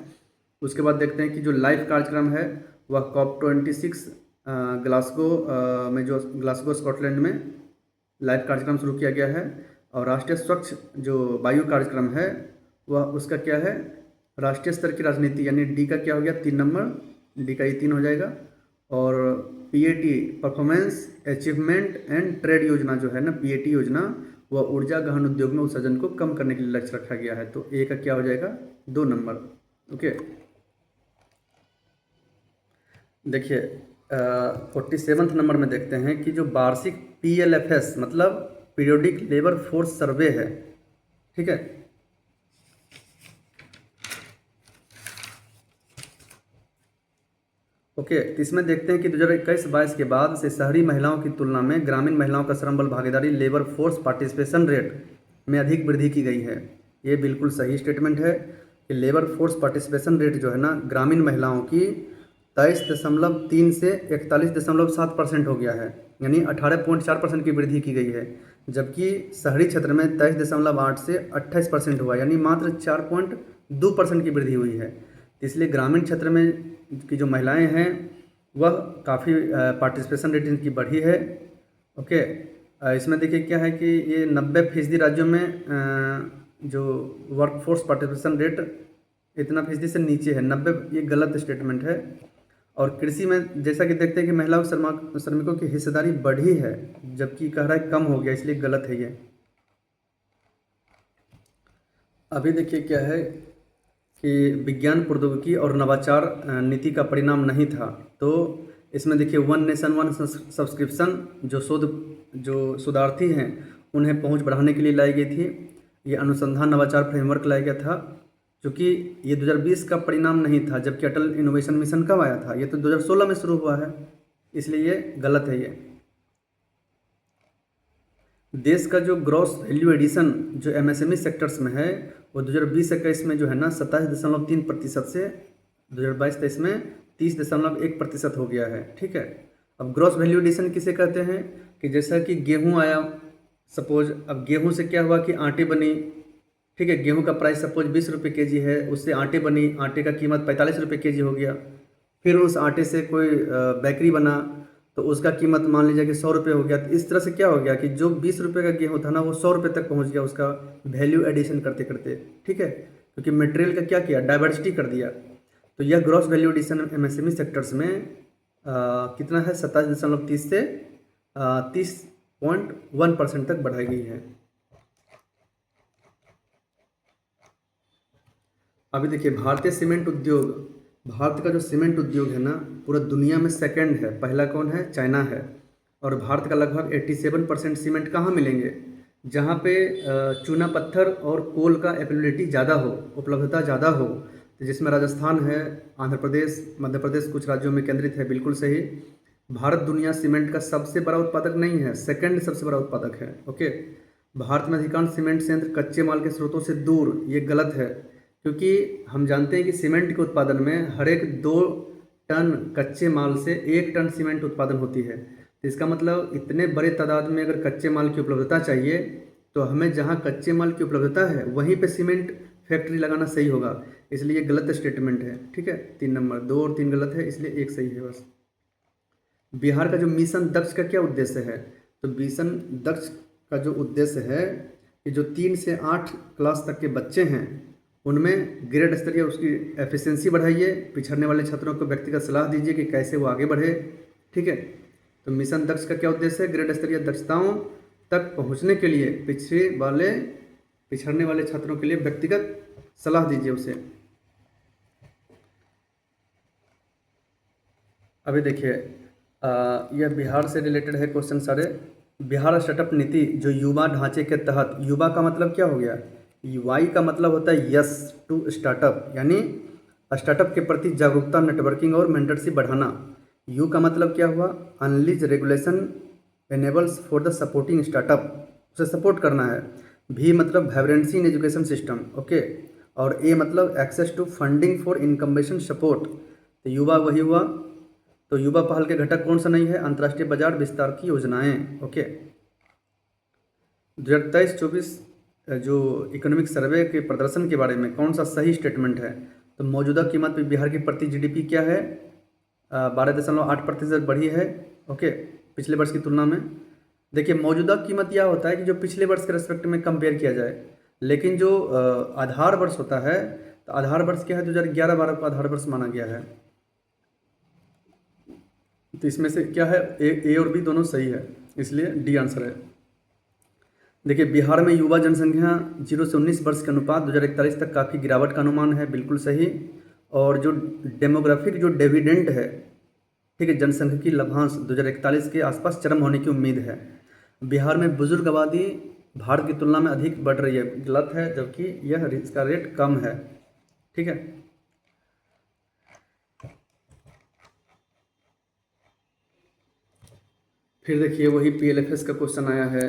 उसके बाद देखते हैं कि जो लाइव कार्यक्रम है वह COP26 ग्लासगो में, जो ग्लासगो स्कॉटलैंड में लाइव कार्यक्रम शुरू किया गया है। और राष्ट्रीय स्वच्छ जो वायु कार्यक्रम है वह उसका क्या है, राष्ट्रीय स्तर की राजनीति, यानी डी का क्या हो गया 3 नंबर, डी का ये 3 हो जाएगा। और PAT performance achievement and trade योजना जो है ना, PAT योजना, वह ऊर्जा गहन उद्योग में उत्सर्जन को कम करने के लिए लक्ष्य रखा गया है। तो ए का क्या हो जाएगा 2 नंबर। ओके, देखिए 47 नंबर में देखते हैं कि जो वार्षिक PLFS मतलब पीरियोडिक लेबर फोर्स सर्वे है। ठीक है, ओके, तो इसमें देखते हैं कि 2021-22 के बाद से शहरी महिलाओं की तुलना में ग्रामीण महिलाओं का श्रम बल भागीदारी लेबर फोर्स पार्टिसिपेशन रेट में अधिक वृद्धि की गई है। ये बिल्कुल सही स्टेटमेंट है कि लेबर फोर्स पार्टिसिपेशन रेट जो है ना, ग्रामीण महिलाओं की 23.3 से 41.7% हो गया है, यानी 18.4% की वृद्धि की गई है। जबकि शहरी क्षेत्र में 23.8 से 28% हुआ, यानी मात्र 4.2% की वृद्धि हुई है। इसलिए ग्रामीण क्षेत्र में की जो महिलाएं हैं वह काफ़ी पार्टिसिपेशन रेट इनकी बढ़ी है। ओके, इसमें देखिए क्या है कि ये 90% राज्यों में जो वर्कफोर्स पार्टिसिपेशन रेट इतना फीसदी से नीचे है, 90, ये गलत स्टेटमेंट है। और कृषि में जैसा कि देखते हैं कि महिलाओं श्रमिकों की हिस्सेदारी बढ़ी है, जबकि कह रहा है कम हो गया, इसलिए गलत है ये। अभी देखिए क्या है कि विज्ञान प्रौद्योगिकी और नवाचार नीति का परिणाम नहीं था। तो इसमें देखिए वन नेशन वन सब्सक्रिप्शन जो शोधार्थी हैं उन्हें पहुंच बढ़ाने के लिए लाई गई थी। ये अनुसंधान नवाचार फ्रेमवर्क लाया गया था, क्योंकि ये 2020 का परिणाम नहीं था। जबकि अटल इनोवेशन मिशन कब आया था, ये तो 2016 में शुरू हुआ है, इसलिए ये गलत है। ये देश का जो ग्रॉस वैल्यू एडिशन जो MSME सेक्टर्स में है वो 2020-21 में जो है ना 27.3% से 2022-23 में 30.1% हो गया है। ठीक है, अब ग्रॉस वैल्यू एडिशन किसे कहते हैं कि जैसा कि गेहूं आया, सपोज अब गेहूं से क्या हुआ कि आटे बनी। ठीक है, गेहूं का प्राइस सपोज 20 रुपये kg है, उससे आटे बनी, आटे का कीमत 45 रुपये kg हो गया। फिर उस आटे से कोई बेकरी बना तो उसका कीमत मान लीजिए कि 100 रुपये हो गया। तो इस तरह से क्या हो गया कि जो 20 रुपये का गेहूँ था ना वो 100 रुपये तक पहुँच गया उसका वैल्यू एडिशन करते करते। ठीक है, क्योंकि मटेरियल का क्या किया, डाइवर्सिटी कर दिया। तो यह gross value addition MSME sectors में कितना है 27.30 से 30.1% तक बढ़ाई गई है। अभी देखिए भारतीय सीमेंट उद्योग, भारत का जो सीमेंट उद्योग है ना पूरा दुनिया में सेकंड है, पहला कौन है, चाइना है। और भारत का लगभग 87% सीमेंट कहाँ मिलेंगे, जहाँ पे चूना पत्थर और कोल का अवेलेबिलिटी ज़्यादा हो, उपलब्धता ज़्यादा हो। तो जिसमें राजस्थान है, आंध्र प्रदेश, मध्य प्रदेश कुछ राज्यों में केंद्रित है, बिल्कुल सही। भारत दुनिया सीमेंट का सबसे बड़ा उत्पादक नहीं है, सेकंड सबसे बड़ा उत्पादक है। ओके, भारत में अधिकांश सीमेंट संयंत्र कच्चे माल के स्रोतों से दूर, ये गलत है, क्योंकि हम जानते हैं कि सीमेंट के उत्पादन में हर एक 2 टन कच्चे माल से 1 टन सीमेंट उत्पादन होती है। तो इसका मतलब इतने बड़े तादाद में अगर कच्चे माल की उपलब्धता चाहिए तो हमें जहाँ कच्चे माल की उपलब्धता है वहीं पे सीमेंट फैक्ट्री लगाना सही होगा, इसलिए गलत स्टेटमेंट है। ठीक है, 3 नंबर, 2 और 3 गलत है, इसलिए 1 सही है बस। बिहार का जो मिशन दक्ष का क्या उद्देश्य है, तो मिशन दक्ष का जो उद्देश्य है कि जो 3 से 8 क्लास तक के बच्चे हैं उनमें ग्रेड स्तरीय उसकी एफिशिएंसी बढ़ाइए, पिछड़ने वाले छात्रों को व्यक्तिगत सलाह दीजिए कि कैसे वो आगे बढ़े। ठीक है, तो मिशन दक्ष का क्या उद्देश्य है, ग्रेड स्तरीय दक्षताओं तक पहुंचने के लिए पिछड़ने वाले छात्रों के लिए व्यक्तिगत सलाह दीजिए उसे। अभी देखिए यह बिहार से रिलेटेड है क्वेश्चन सारे। बिहार स्टार्टअप नीति जो युवा ढांचे के तहत, युवा का मतलब क्या हो गया, वाई का मतलब होता है यस टू स्टार्टअप, यानी स्टार्टअप के प्रति जागरूकता, नेटवर्किंग और मेंटरशिप बढ़ाना। यू का मतलब क्या हुआ, unleash regulation enables for the supporting startup, उसे सपोर्ट करना है। भी मतलब vibrancy in education system, okay. और ए मतलब access to funding for incubation support, तो युवा वही हुआ। तो युवा पहल के घटक कौन सा नहीं है, अंतर्राष्ट्रीय बाजार विस्तार की योजनाएं, ओके। 2023-24 जो इकोनॉमिक सर्वे के प्रदर्शन के बारे में कौन सा सही स्टेटमेंट है, तो मौजूदा कीमत पे बिहार की प्रति जीडीपी क्या है, 12.8% बढ़ी है, ओके, पिछले वर्ष की तुलना में। देखिए मौजूदा कीमत यह होता है कि जो पिछले वर्ष के रेस्पेक्ट में कंपेयर किया जाए, लेकिन जो आधार वर्ष होता है, तो आधार वर्ष क्या है, 2011-12 को आधार वर्ष माना गया है। तो इसमें से क्या है, ए और बी दोनों सही है, इसलिए डी आंसर है। देखिए बिहार में युवा जनसंख्या 0 से 19 वर्ष के अनुपात 2041 तक काफ़ी गिरावट का अनुमान है, बिल्कुल सही। और जो डेमोग्राफिक जो डिविडेंड है, ठीक है, जनसंख्यिकी लाभांश 2041 के आसपास चरम होने की उम्मीद है। बिहार में बुजुर्ग आबादी भारत की तुलना में अधिक बढ़ रही है, गलत है, जबकि यह इसका रेट कम है, ठीक है। फिर देखिए वही पीएलएफएस का क्वेश्चन आया है।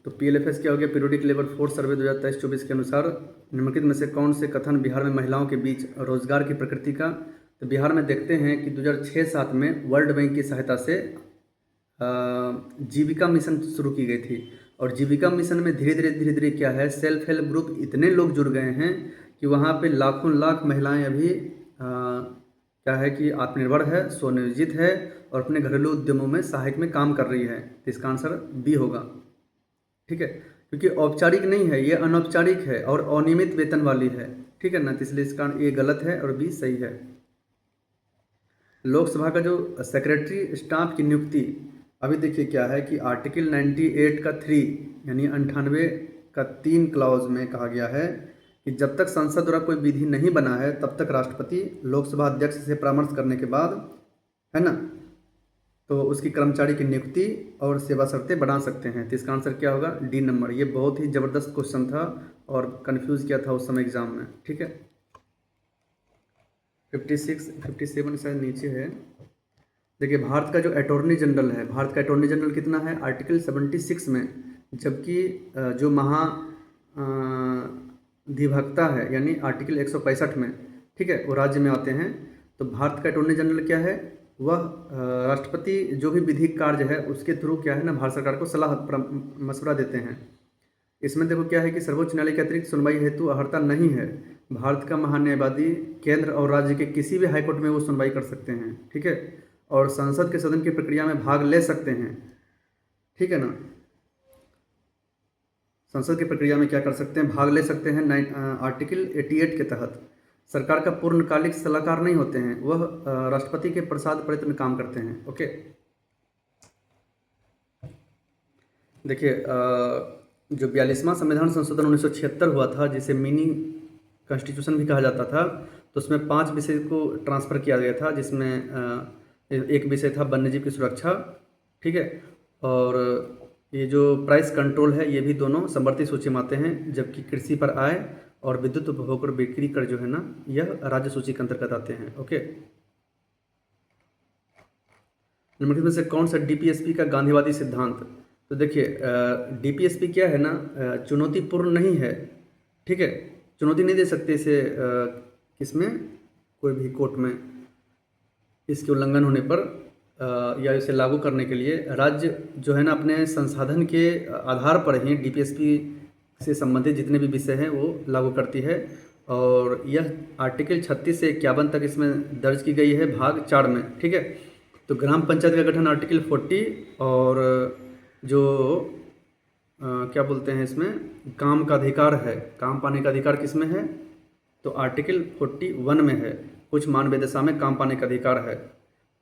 तो पीएलएफएस क्या हो गया, पीरियोडिक लेबर फोर्स सर्वे 2023-24 के अनुसार निम्नलिखित में से कौन से कथन बिहार में महिलाओं के बीच रोजगार की प्रकृति का, तो बिहार में देखते हैं कि 2006-07 में वर्ल्ड बैंक की सहायता से जीविका मिशन शुरू की गई थी। और जीविका मिशन में धीरे धीरे क्या है, सेल्फ हेल्प ग्रुप इतने लोग जुड़ गए हैं कि वहाँ पे लाखों लाख महिलाएं अभी क्या है कि आत्मनिर्भर है, स्वनियोजित है और अपने घरेलू उद्यमों में सहायक में काम कर रही है। तो इसका आंसर बी होगा, ठीक है, क्योंकि औपचारिक नहीं है, ये अनौपचारिक है और अनियमित वेतन वाली है, ठीक है ना, तो इसलिए इसका ए गलत है और बी सही है। लोकसभा का जो सेक्रेटरी स्टाफ की नियुक्ति, अभी देखिए क्या है कि आर्टिकल 98 का 3 यानी 98 का 3 क्लॉज में कहा गया है कि जब तक संसद द्वारा कोई विधि नहीं बना है तब तक राष्ट्रपति लोकसभा अध्यक्ष से परामर्श करने के बाद, है ना, तो उसकी कर्मचारी की नियुक्ति और सेवा शर्तें बढ़ा सकते हैं। तो इसका आंसर क्या होगा, डी नंबर। ये बहुत ही ज़बरदस्त क्वेश्चन था और कंफ्यूज किया था उस समय एग्जाम में, ठीक है। 56 57 शायद नीचे है। देखिए भारत का जो अटॉर्नी जनरल है, भारत का अटॉर्नी जनरल कितना है, आर्टिकल 76 में, जबकि जो महाधिवक्ता है यानी आर्टिकल 165 में, ठीक है, वो राज्य में आते हैं। तो भारत का अटॉर्नी जनरल क्या है, वह राष्ट्रपति जो भी विधिक कार्य है उसके थ्रू क्या है ना, भारत सरकार को सलाह मशवरा देते हैं। इसमें देखो क्या है कि सर्वोच्च न्यायालय के अतिरिक्त सुनवाई हेतु अहर्ता नहीं है। भारत का महान्यायवादी केंद्र और राज्य के किसी भी हाईकोर्ट में वो सुनवाई कर सकते हैं, ठीक है, और संसद के सदन की प्रक्रिया में भाग ले सकते हैं, ठीक है ना। संसद की प्रक्रिया में क्या कर सकते हैं, भाग ले सकते हैं। आर्टिकल 88 के तहत सरकार का पूर्णकालिक सलाहकार नहीं होते हैं, वह राष्ट्रपति के प्रसाद पत्र में काम करते हैं, ओके। देखिए जो 42वां संविधान संशोधन 1976 हुआ था, जिसे मिनी कॉन्स्टिट्यूशन भी कहा जाता था, तो उसमें 5 विषय को ट्रांसफ़र किया गया था, जिसमें एक विषय था वन्यजीव की सुरक्षा, ठीक है, और ये जो प्राइस कंट्रोल है ये भी दोनों समवर्ती सूची में आते हैं, जबकि कृषि पर आय और विद्युत उपभोग और बिक्री कर जो है ना, यह राज्य सूची के अंतर्गत आते हैं, ओके। निम्नलिखित में से कौन सा डीपीएसपी का गांधीवादी सिद्धांत, तो देखिए डीपीएसपी क्या है ना, चुनौतीपूर्ण नहीं है, ठीक है, चुनौती नहीं दे सकते इसे किसमें, कोई भी कोर्ट में इसके उल्लंघन होने पर या इसे लागू करने के लिए राज्य जो है ना अपने संसाधन के आधार पर ही डीपीएसपी से संबंधित जितने भी विषय हैं वो लागू करती है। और यह आर्टिकल 36 से 51 तक इसमें दर्ज की गई है भाग 4 में, ठीक है। तो ग्राम पंचायत का गठन आर्टिकल 40 और जो क्या बोलते हैं इसमें काम का अधिकार है, काम पाने का अधिकार किस में है, तो आर्टिकल 41 में है, कुछ मानवीय दशा में काम पाने का अधिकार है।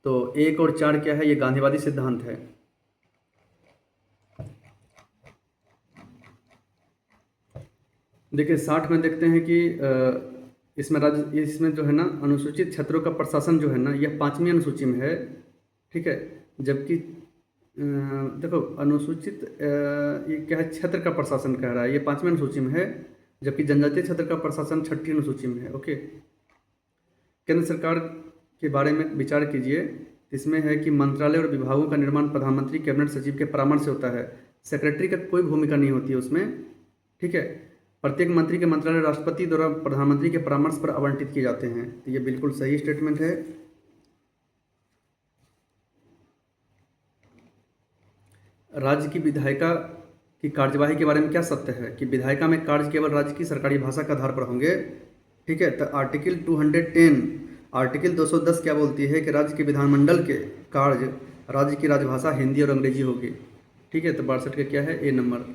तो 1 और 4 क्या है, ये गांधीवादी सिद्धांत है। देखिए 60 में देखते हैं कि इसमें जो है ना अनुसूचित क्षेत्रों का प्रशासन जो है ना यह 5वीं अनुसूची में है, ठीक है, जबकि देखो अनुसूचित ये क्या है, क्षेत्र का प्रशासन कह रहा है, ये 5वीं अनुसूची में है, जबकि जनजातीय क्षेत्र का प्रशासन 6ठी अनुसूची में है। ओके, केंद्र सरकार के बारे में विचार कीजिए। इसमें है कि मंत्रालय और विभागों का निर्माण प्रधानमंत्री कैबिनेट सचिव के परामर्श से होता है। सेक्रेटरी का कोई भूमिका नहीं होती है उसमें, ठीक है। प्रत्येक मंत्री के मंत्रालय राष्ट्रपति द्वारा प्रधानमंत्री के परामर्श पर आवंटित किए जाते हैं। तो ये बिल्कुल सही स्टेटमेंट है। राज्य की विधायिका की कार्यवाही के बारे में क्या सत्य है कि विधायिका में कार्य केवल राज्य की सरकारी भाषा के आधार पर होंगे, ठीक है। तो आर्टिकल 210 आर्टिकल 210 क्या बोलती है कि राज्य के विधानमंडल के कार्य राज्य की राजभाषा हिंदी और अंग्रेजी होगी, ठीक है। तो 62 का क्या है, ए नंबर।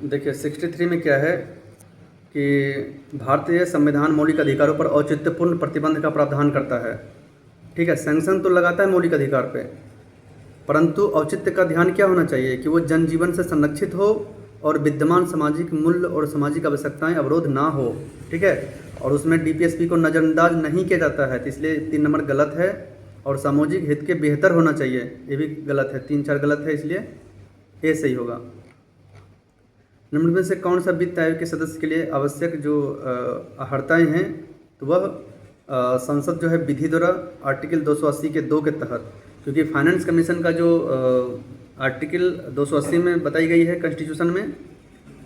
देखिए 63 में क्या है कि भारतीय संविधान मौलिक अधिकारों पर औचित्यपूर्ण प्रतिबंध का प्रावधान करता है, ठीक है। सैंक्शन तो लगाता है मौलिक अधिकार पे, परंतु औचित्य का ध्यान क्या होना चाहिए कि वो जनजीवन से संरक्षित हो और विद्यमान सामाजिक मूल्य और सामाजिक आवश्यकताएं अवरोध ना हो, ठीक है। और उसमें डीपीएसपी को नज़रअंदाज नहीं किया जाता है, तो इसलिए 3 नंबर गलत है। और सामाजिक हित के बेहतर होना चाहिए, ये भी गलत है। 3-4 गलत है, इसलिए ए सही होगा। निम्न में से कौन सा वित्त आयोग के सदस्य के लिए आवश्यक जो अहर्ताएँ हैं, तो वह संसद जो है विधि द्वारा आर्टिकल 280 के 2 के तहत, क्योंकि फाइनेंस कमीशन का जो आर्टिकल 280 में बताई गई है कॉन्स्टिट्यूशन में,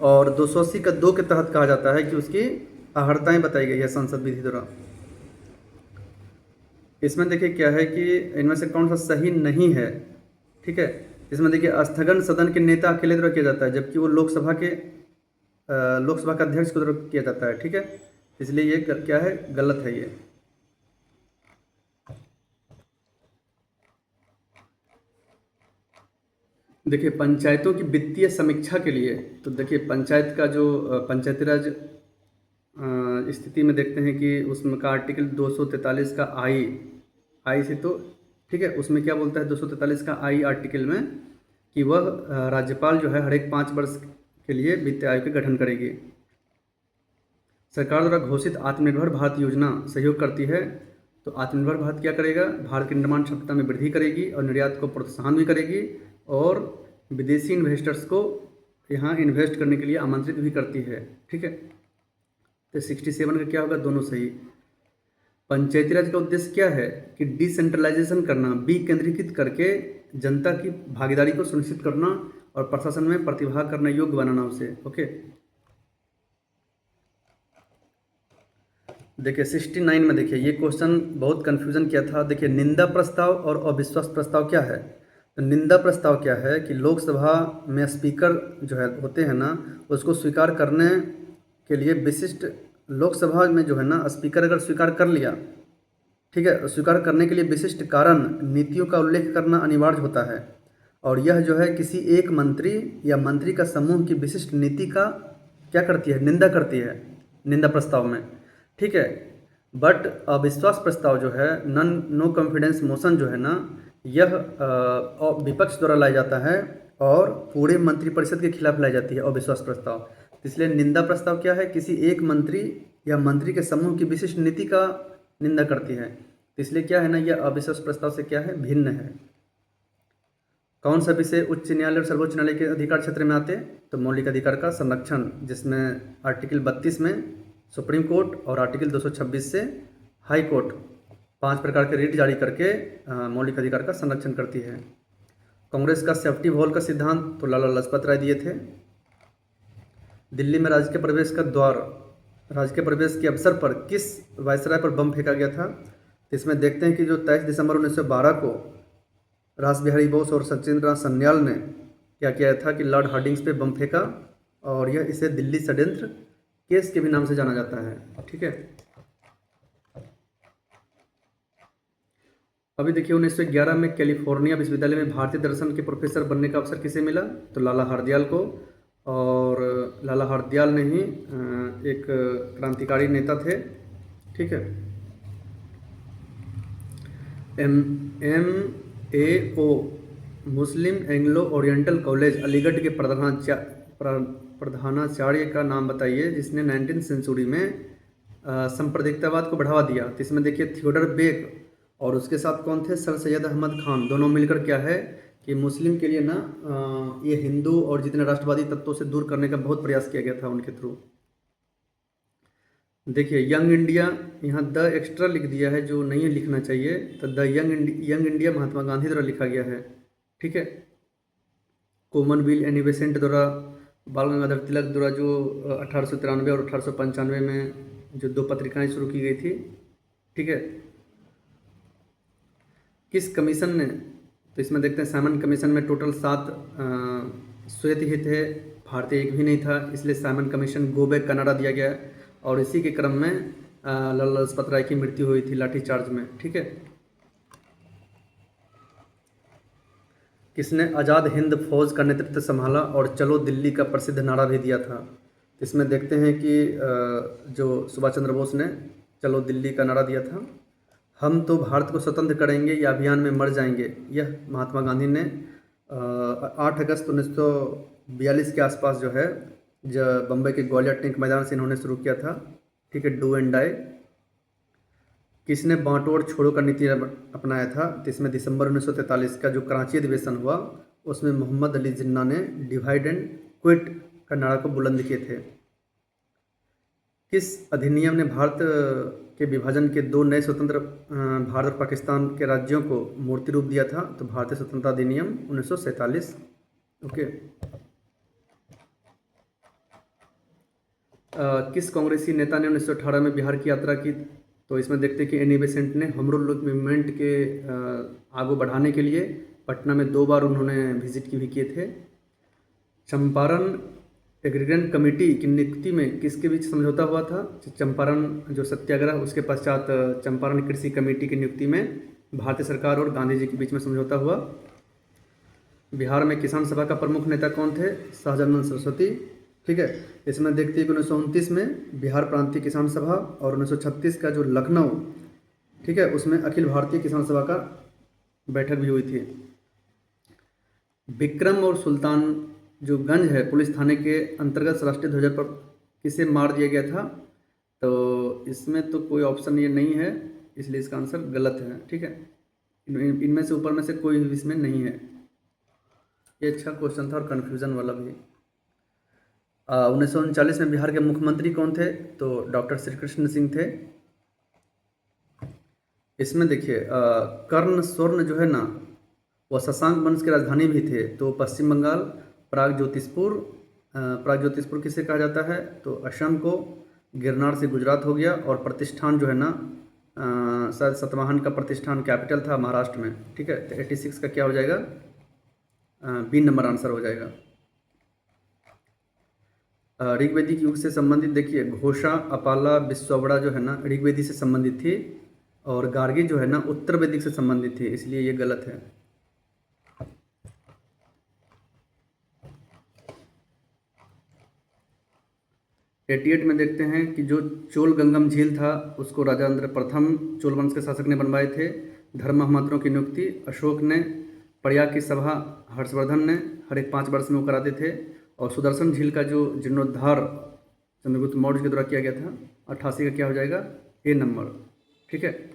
और 280 का 2 के तहत कहा जाता है कि उसकी अहर्ताएँ बताई गई है संसद विधि द्वारा। इसमें देखिए क्या है कि इनमें से कौन सा सही नहीं है, ठीक है। इसमें देखिए स्थगन सदन के नेता अकेले द्वारा किया जाता है, जबकि वो लोकसभा के अध्यक्ष को द्वारा किया जाता है, ठीक है। इसलिए ये क्या है, गलत है ये। देखिए पंचायतों की वित्तीय समीक्षा के लिए, तो देखिए पंचायत का जो पंचायती राज स्थिति में देखते हैं कि उसमें का आर्टिकल 243 का आई से, तो ठीक है। उसमें क्या बोलता है 243 का आई आर्टिकल में कि वह राज्यपाल जो है हर एक 5 वर्ष के लिए वित्त आयोग का गठन करेगी। सरकार द्वारा घोषित आत्मनिर्भर भारत योजना सहयोग करती है। तो आत्मनिर्भर भारत क्या करेगा, भारत की निर्माण क्षमता में वृद्धि करेगी और निर्यात को प्रोत्साहन भी करेगी और विदेशी इन्वेस्टर्स को यहाँ इन्वेस्ट करने के लिए आमंत्रित भी करती है, ठीक है। तो 67 का क्या होगा, दोनों सही। पंचायती राज का उद्देश्य क्या है कि डिसेंट्रलाइजेशन करना, विकेंद्रीकृत करके जनता की भागीदारी को सुनिश्चित करना और प्रशासन में प्रतिभाग करने योग्य बनाना उसे, ओके। देखिए 69 में देखिए ये क्वेश्चन बहुत कन्फ्यूजन किया था। देखिए निंदा प्रस्ताव और अविश्वास प्रस्ताव क्या है। तो निंदा प्रस्ताव क्या है कि लोकसभा में स्पीकर जो है होते हैं ना, उसको स्वीकार करने के लिए विशिष्ट, लोकसभा में जो है ना स्पीकर अगर स्वीकार कर लिया, ठीक है, स्वीकार करने के लिए विशिष्ट कारण नीतियों का उल्लेख करना अनिवार्य होता है। और यह जो है किसी एक मंत्री या मंत्री का समूह की विशिष्ट नीति का क्या करती है, निंदा करती है निंदा प्रस्ताव में, ठीक है। बट अविश्वास प्रस्ताव जो है नो कॉन्फिडेंस मोशन जो है ना, यह विपक्ष द्वारा लाया जाता है और पूरे मंत्रिपरिषद के खिलाफ लाई जाती है अविश्वास प्रस्ताव। इसलिए निंदा प्रस्ताव क्या है, किसी एक मंत्री या मंत्री के समूह की विशिष्ट नीति का निंदा करती है। इसलिए क्या है ना, यह अविश्वास प्रस्ताव से क्या है, भिन्न है। कौन सा विषय उच्च न्यायालय और सर्वोच्च न्यायालय के अधिकार क्षेत्र में आते हैं, तो मौलिक अधिकार का संरक्षण, जिसमें आर्टिकल 32 में सुप्रीम कोर्ट और आर्टिकल 226 से हाई कोर्ट 5 प्रकार के रिट जारी करके मौलिक अधिकार का संरक्षण करती है। कांग्रेस का सेफ्टी वॉल का सिद्धांत तो लाला लाजपत राय दिए थे। दिल्ली में राजकीय प्रवेश का द्वार, राजकीय प्रवेश के अवसर पर किस वायसराय पर बम फेंका गया था। तो इसमें देखते हैं कि जो 23 दिसंबर 1912 को रास बिहारी बोस और सचिंद्र सन्याल ने क्या किया था कि लॉर्ड हार्डिंग्स पे बम फेंका, और यह इसे दिल्ली षड्यंत्र केस के भी नाम से जाना जाता है, ठीक है। अभी देखिए 1911 में कैलिफोर्निया विश्वविद्यालय में भारतीय दर्शन के प्रोफेसर बनने का अवसर किसे मिला, तो लाला हरदयाल को। और लाला हरदयाल ने ही एक क्रांतिकारी नेता थे, ठीक है। MAO मुस्लिम एंग्लो ओरिएंटल कॉलेज अलीगढ़ के प्रधानाचार्य का नाम बताइए जिसने 19वीं सेंचुरी में सांप्रदायिकतावाद को बढ़ावा दिया। तो इसमें देखिए थियोडर बेग और उसके साथ कौन थे, सर सैयद अहमद खान, दोनों मिलकर क्या है कि मुस्लिम के लिए ना ये हिंदू और जितने राष्ट्रवादी तत्वों से दूर करने का बहुत प्रयास किया गया था उनके थ्रू। देखिए यंग इंडिया, यहाँ द एक्स्ट्रा लिख दिया है जो नहीं लिखना चाहिए, तो the young India Mahatma Gandhi द्वारा लिखा गया है, ठीक है। कॉमनवेल्थ एनी बेसेंट द्वारा, बाल गंगाधर तिलक द्वारा जो 1893 और 1895 में जो 2 पत्रिकाएं शुरू की गई थी, ठीक है। किस कमीशन ने, तो इसमें देखते हैं साइमन कमीशन में टोटल 7 श्वेत ही थे, भारतीय एक भी नहीं था, इसलिए साइमन कमीशन गो बैक का नारा दिया गया और इसी के क्रम में लाला लाजपत राय की मृत्यु हुई थी लाठीचार्ज में, ठीक है। किसने आज़ाद हिंद फौज का नेतृत्व संभाला और चलो दिल्ली का प्रसिद्ध नारा भी दिया था। इसमें देखते हैं कि जो सुभाष चंद्र बोस ने चलो दिल्ली का नारा दिया था। हम तो भारत को स्वतंत्र करेंगे या अभियान में मर जाएंगे, यह महात्मा गांधी ने 8 अगस्त 1942 के आसपास जो है जब बम्बई के ग्वालियर टैंक मैदान से इन्होंने शुरू किया था, ठीक है, डू एंड डाई। किसने बांटो और छोड़ो का नीति अपनाया था, तो इसमें दिसंबर 1943 का जो कराची अधिवेशन हुआ उसमें मोहम्मद अली जिन्ना ने डिवाइड एंड क्विट का नारा को बुलंद किए थे। किस अधिनियम ने भारत के विभाजन के 2 नए स्वतंत्र भारत और पाकिस्तान के राज्यों को मूर्ति रूप दिया था, तो भारतीय स्वतंत्रता अधिनियम 1947, ओके। किस कांग्रेसी नेता ने 1918 में बिहार की यात्रा की, तो इसमें देखते हैं कि एनी बेसेंट ने होम रूल मूवमेंट के आगे बढ़ाने के लिए पटना में 2 बार उन्होंने विजिट की भी किए थे। चंपारण एग्रीगेंट कमेटी की नियुक्ति में किसके बीच समझौता हुआ था, चंपारण जो सत्याग्रह उसके पश्चात चंपारण कृषि कमेटी की नियुक्ति में भारतीय सरकार और गांधी जी के बीच में समझौता हुआ। बिहार में किसान सभा का प्रमुख नेता कौन थे, शाहजानंद सरस्वती, ठीक है। इसमें देखते हैं कि 1929 में बिहार प्रांतीय किसान सभा और 1936 का जो लखनऊ, ठीक है, उसमें अखिल भारतीय किसान सभा का बैठक भी हुई थी। विक्रम और सुल्तान जो गंज है पुलिस थाने के अंतर्गत राष्ट्रीय ध्वज पर किसे मार दिया गया था, तो इसमें तो कोई ऑप्शन ये नहीं है, इसलिए इसका आंसर गलत है, ठीक है। इनमें से ऊपर में से कोई इसमें नहीं है। ये अच्छा क्वेश्चन था और कन्फ्यूज़न वाला भी। 1939 में बिहार के मुख्यमंत्री कौन थे, तो डॉक्टर श्री कृष्ण सिंह थे। इसमें देखिए कर्ण स्वर्ण जो है ना वह शशांक वंश की राजधानी भी थे, तो पश्चिम बंगाल। प्राग ज्योतिषपुर किसे कहा जाता है, तो असम को। गिरनार से गुजरात हो गया, और प्रतिष्ठान जो है ना शायद सतवाहन का प्रतिष्ठान कैपिटल था महाराष्ट्र में, ठीक है। तो 86 का क्या हो जाएगा, बी नंबर आंसर हो जाएगा। ऋग्वेदिक युग से संबंधित देखिए घोषा अपाला विश्ववड़ा जो है ना ऋग्वेदी से संबंधित थी, और गार्गी जो है ना उत्तर वैदिक से संबंधित थी, इसलिए ये गलत है। एटी में देखते हैं कि जो चोल गंगम झील था उसको राजेंद्र प्रथम चोल वंश के शासक ने बनवाए थे। धर्म महमात्रों की नियुक्ति अशोक ने, प्रयाग की सभा हर्षवर्धन ने हर एक 5 वर्ष में वो कराते थे, और सुदर्शन झील का जो जीर्णोद्धार चंद्रगुप्त मौर्य के द्वारा किया गया था 88 का क्या हो जाएगा, ए नंबर, ठीक है।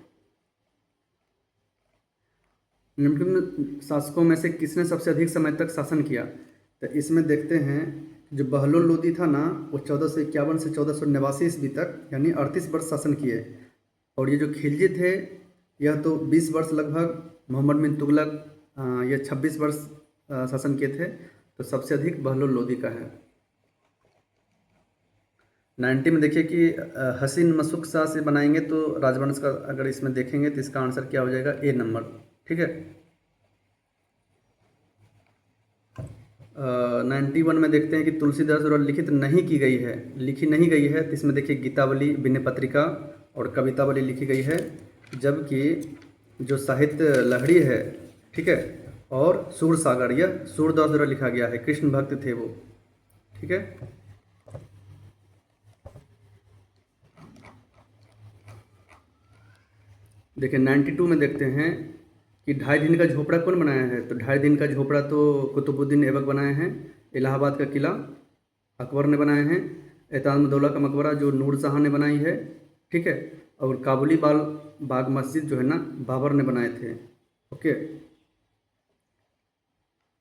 निम्नलिखित शासकों में से किसने सबसे अधिक समय तक शासन किया, तो इसमें देखते हैं जो बहलोल लोदी था ना वो 1451 से 1489 ईस्वी तक यानी 38 वर्ष शासन किए, और ये जो खिलजी थे यह तो 20 वर्ष लगभग। मोहम्मद बिन तुगलक ये 26 वर्ष शासन किए थे, तो सबसे अधिक बहलोल लोदी का है। 90 में देखिए कि हसीन मसुक शाह से बनाएंगे तो राजवंश का अगर इसमें देखेंगे तो इसका आंसर क्या हो जाएगा, ए नंबर, ठीक है। 91 में देखते हैं कि तुलसीदास द्वारा लिखित नहीं की गई है, लिखी नहीं गई है, तो इसमें देखिए गीतावली, विनय पत्रिका और कवितावली लिखी गई है, जबकि जो साहित्य लहरी है, ठीक है, और सूर सागर यह सूरदास द्वारा लिखा गया है, कृष्ण भक्त थे वो, ठीक है। देखिए 92 में देखते हैं कि 2.5 दिन का झोपड़ा कौन बनाया है, तो 2.5 दिन का झोपड़ा तो कुतुबुद्दीन ऐबक बनाए हैं। इलाहाबाद का किला अकबर ने बनाए हैं। एतामुद्दौला का मकबरा जो नूर जहाँ ने बनाई है, ठीक है। और काबुली बाग मस्जिद जो है ना बाबर ने बनाए थे, ओके।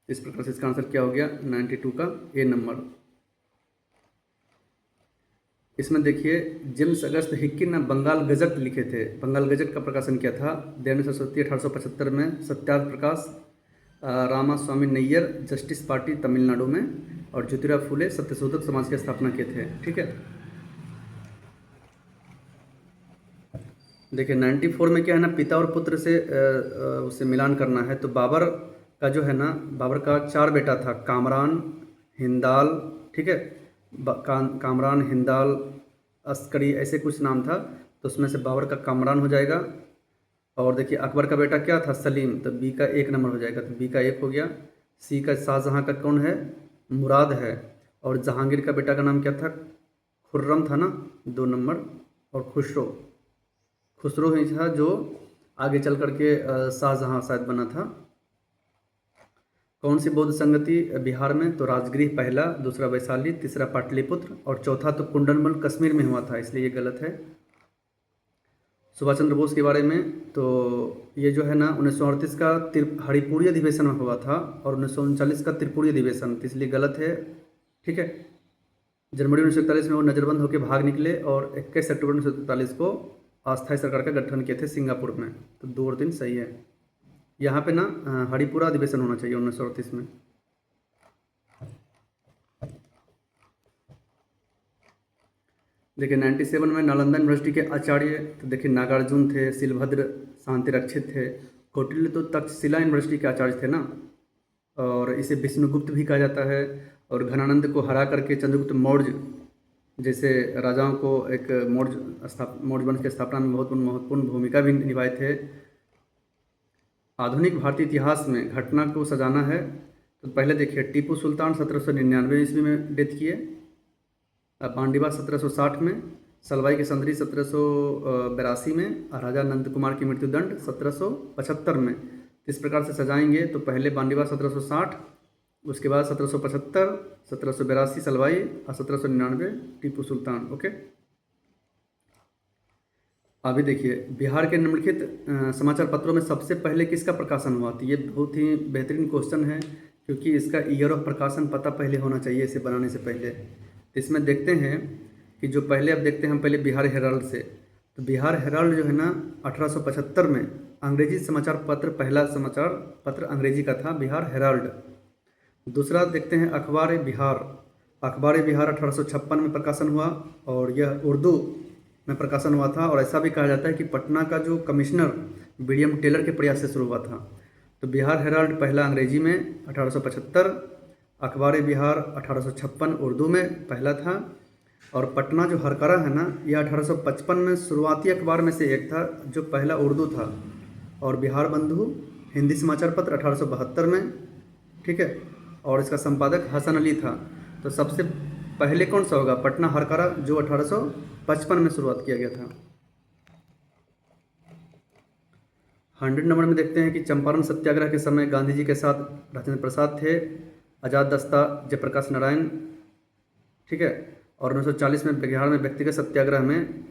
इस प्रकार से इसका आंसर क्या हो गया 92 का ए नंबर। इसमें देखिए जेम्स अगस्त हिक्की ने बंगाल गजट लिखे थे। बंगाल गजट का प्रकाशन किया था दयानंद सरस्वती 1875 में, सत्यार्थ प्रकाश रामास्वामी नैयर जस्टिस पार्टी तमिलनाडु में, और ज्योतिराव फुले सत्यशोधक समाज की स्थापना किए थे। ठीक है, देखिए 94 में क्या है ना, पिता और पुत्र से उसे मिलान करना है। तो बाबर का जो है ना, बाबर का 4 बेटा था, कामरान, हिंदाल, ठीक है, कामरान, हिंदाल, अस्करी, ऐसे कुछ नाम था। तो उसमें से बाबर का कामरान हो जाएगा। और देखिए अकबर का बेटा क्या था, सलीम, तो बी का 1 नंबर हो जाएगा, तो बी का 1 हो गया। सी का शाहजहाँ का कौन है, मुराद है। और जहांगीर का बेटा का नाम क्या था, खुर्रम था ना, 2 नंबर। और खुसरो ही था जो आगे चल करके शाहजहाँ शायद बना था। कौन सी बौद्ध संगति बिहार में, तो राजगृह पहला, दूसरा वैशाली, तीसरा पाटलिपुत्र, और चौथा तो कुंडलमल कश्मीर में हुआ था, इसलिए ये गलत है। सुभाष चंद्र बोस के बारे में, तो ये जो है ना 1938 का हरिपुरी अधिवेशन में हुआ था, और 1939 का त्रिपुरी अधिवेशन, तो इसलिए गलत है। ठीक है, जनवरी 1941 में वो नज़रबंद होकर भाग निकले, और 21 अक्टूबर 1943 को अस्थायी सरकार का गठन किए थे सिंगापुर में। तो 2 और 3 सही है। यहाँ पे ना हरिपुरा अधिवेशन होना चाहिए 1938 में। देखिए 97 में नालंदा यूनिवर्सिटी के आचार्य, तो देखिए नागार्जुन थे, शिलभद्र शांति रक्षित थे, कौटिल्य तो तक्षशिला यूनिवर्सिटी के आचार्य थे ना, और इसे विष्णुगुप्त भी कहा जाता है। और घनानंद को हरा करके चंद्रगुप्त मौर्य जैसे राजाओं को एक मौर्य वंश की स्थापना में बहुत महत्वपूर्ण भूमिका भी निभाए थे। आधुनिक भारतीय इतिहास में घटना को सजाना है, तो पहले देखिए टीपू सुल्तान 1799 ईस्वी में डेथ किए, पांडिवा 1760 में, सलवाई की संदरी 1782 में, और राजा नंद कुमार की मृत्युदंड 1775 में। इस प्रकार से सजाएंगे तो पहले बांडीवा 1760, उसके बाद 1775, 1782 सलवाई, और 1799 टीपू सुल्तान। ओके, अभी देखिए बिहार के निम्नलिखित समाचार पत्रों में सबसे पहले किसका प्रकाशन हुआ। तो ये बहुत ही बेहतरीन क्वेश्चन है, क्योंकि इसका ईयर ऑफ प्रकाशन पता पहले होना चाहिए इसे बनाने से पहले। तो इसमें देखते हैं कि जो पहले, अब देखते हैं हम पहले बिहार हेराल्ड से। तो बिहार हेराल्ड जो है ना 1875 में अंग्रेजी समाचार पत्र, पहला समाचार पत्र अंग्रेजी का था बिहार हेराल्ड। दूसरा देखते हैं अखबार बिहार। अखबार बिहार 1856 में प्रकाशन हुआ, और यह उर्दू में प्रकाशन हुआ था। और ऐसा भी कहा जाता है कि पटना का जो कमिश्नर विलियम टेलर के प्रयास से शुरू हुआ था। तो बिहार हेराल्ड पहला अंग्रेजी में 1875, अखबार बिहार 1856 उर्दू में पहला था। और पटना जो हरकरा है ना, यह 1855 में शुरुआती अखबार में से एक था जो पहला उर्दू था। और बिहार बंधु हिंदी समाचार पत्र 1872 में, ठीक है, और इसका संपादक हसन अली था। तो सबसे पहले कौन सा होगा, पटना हरकरा, जो 1855 में शुरुआत किया गया था। 100 नंबर में देखते हैं कि चंपारण सत्याग्रह के समय गांधी जी के साथ राजेंद्र प्रसाद थे, आज़ाद दस्ता जयप्रकाश नारायण, ठीक है। और 1940 में बिहार में व्यक्तिगत सत्याग्रह में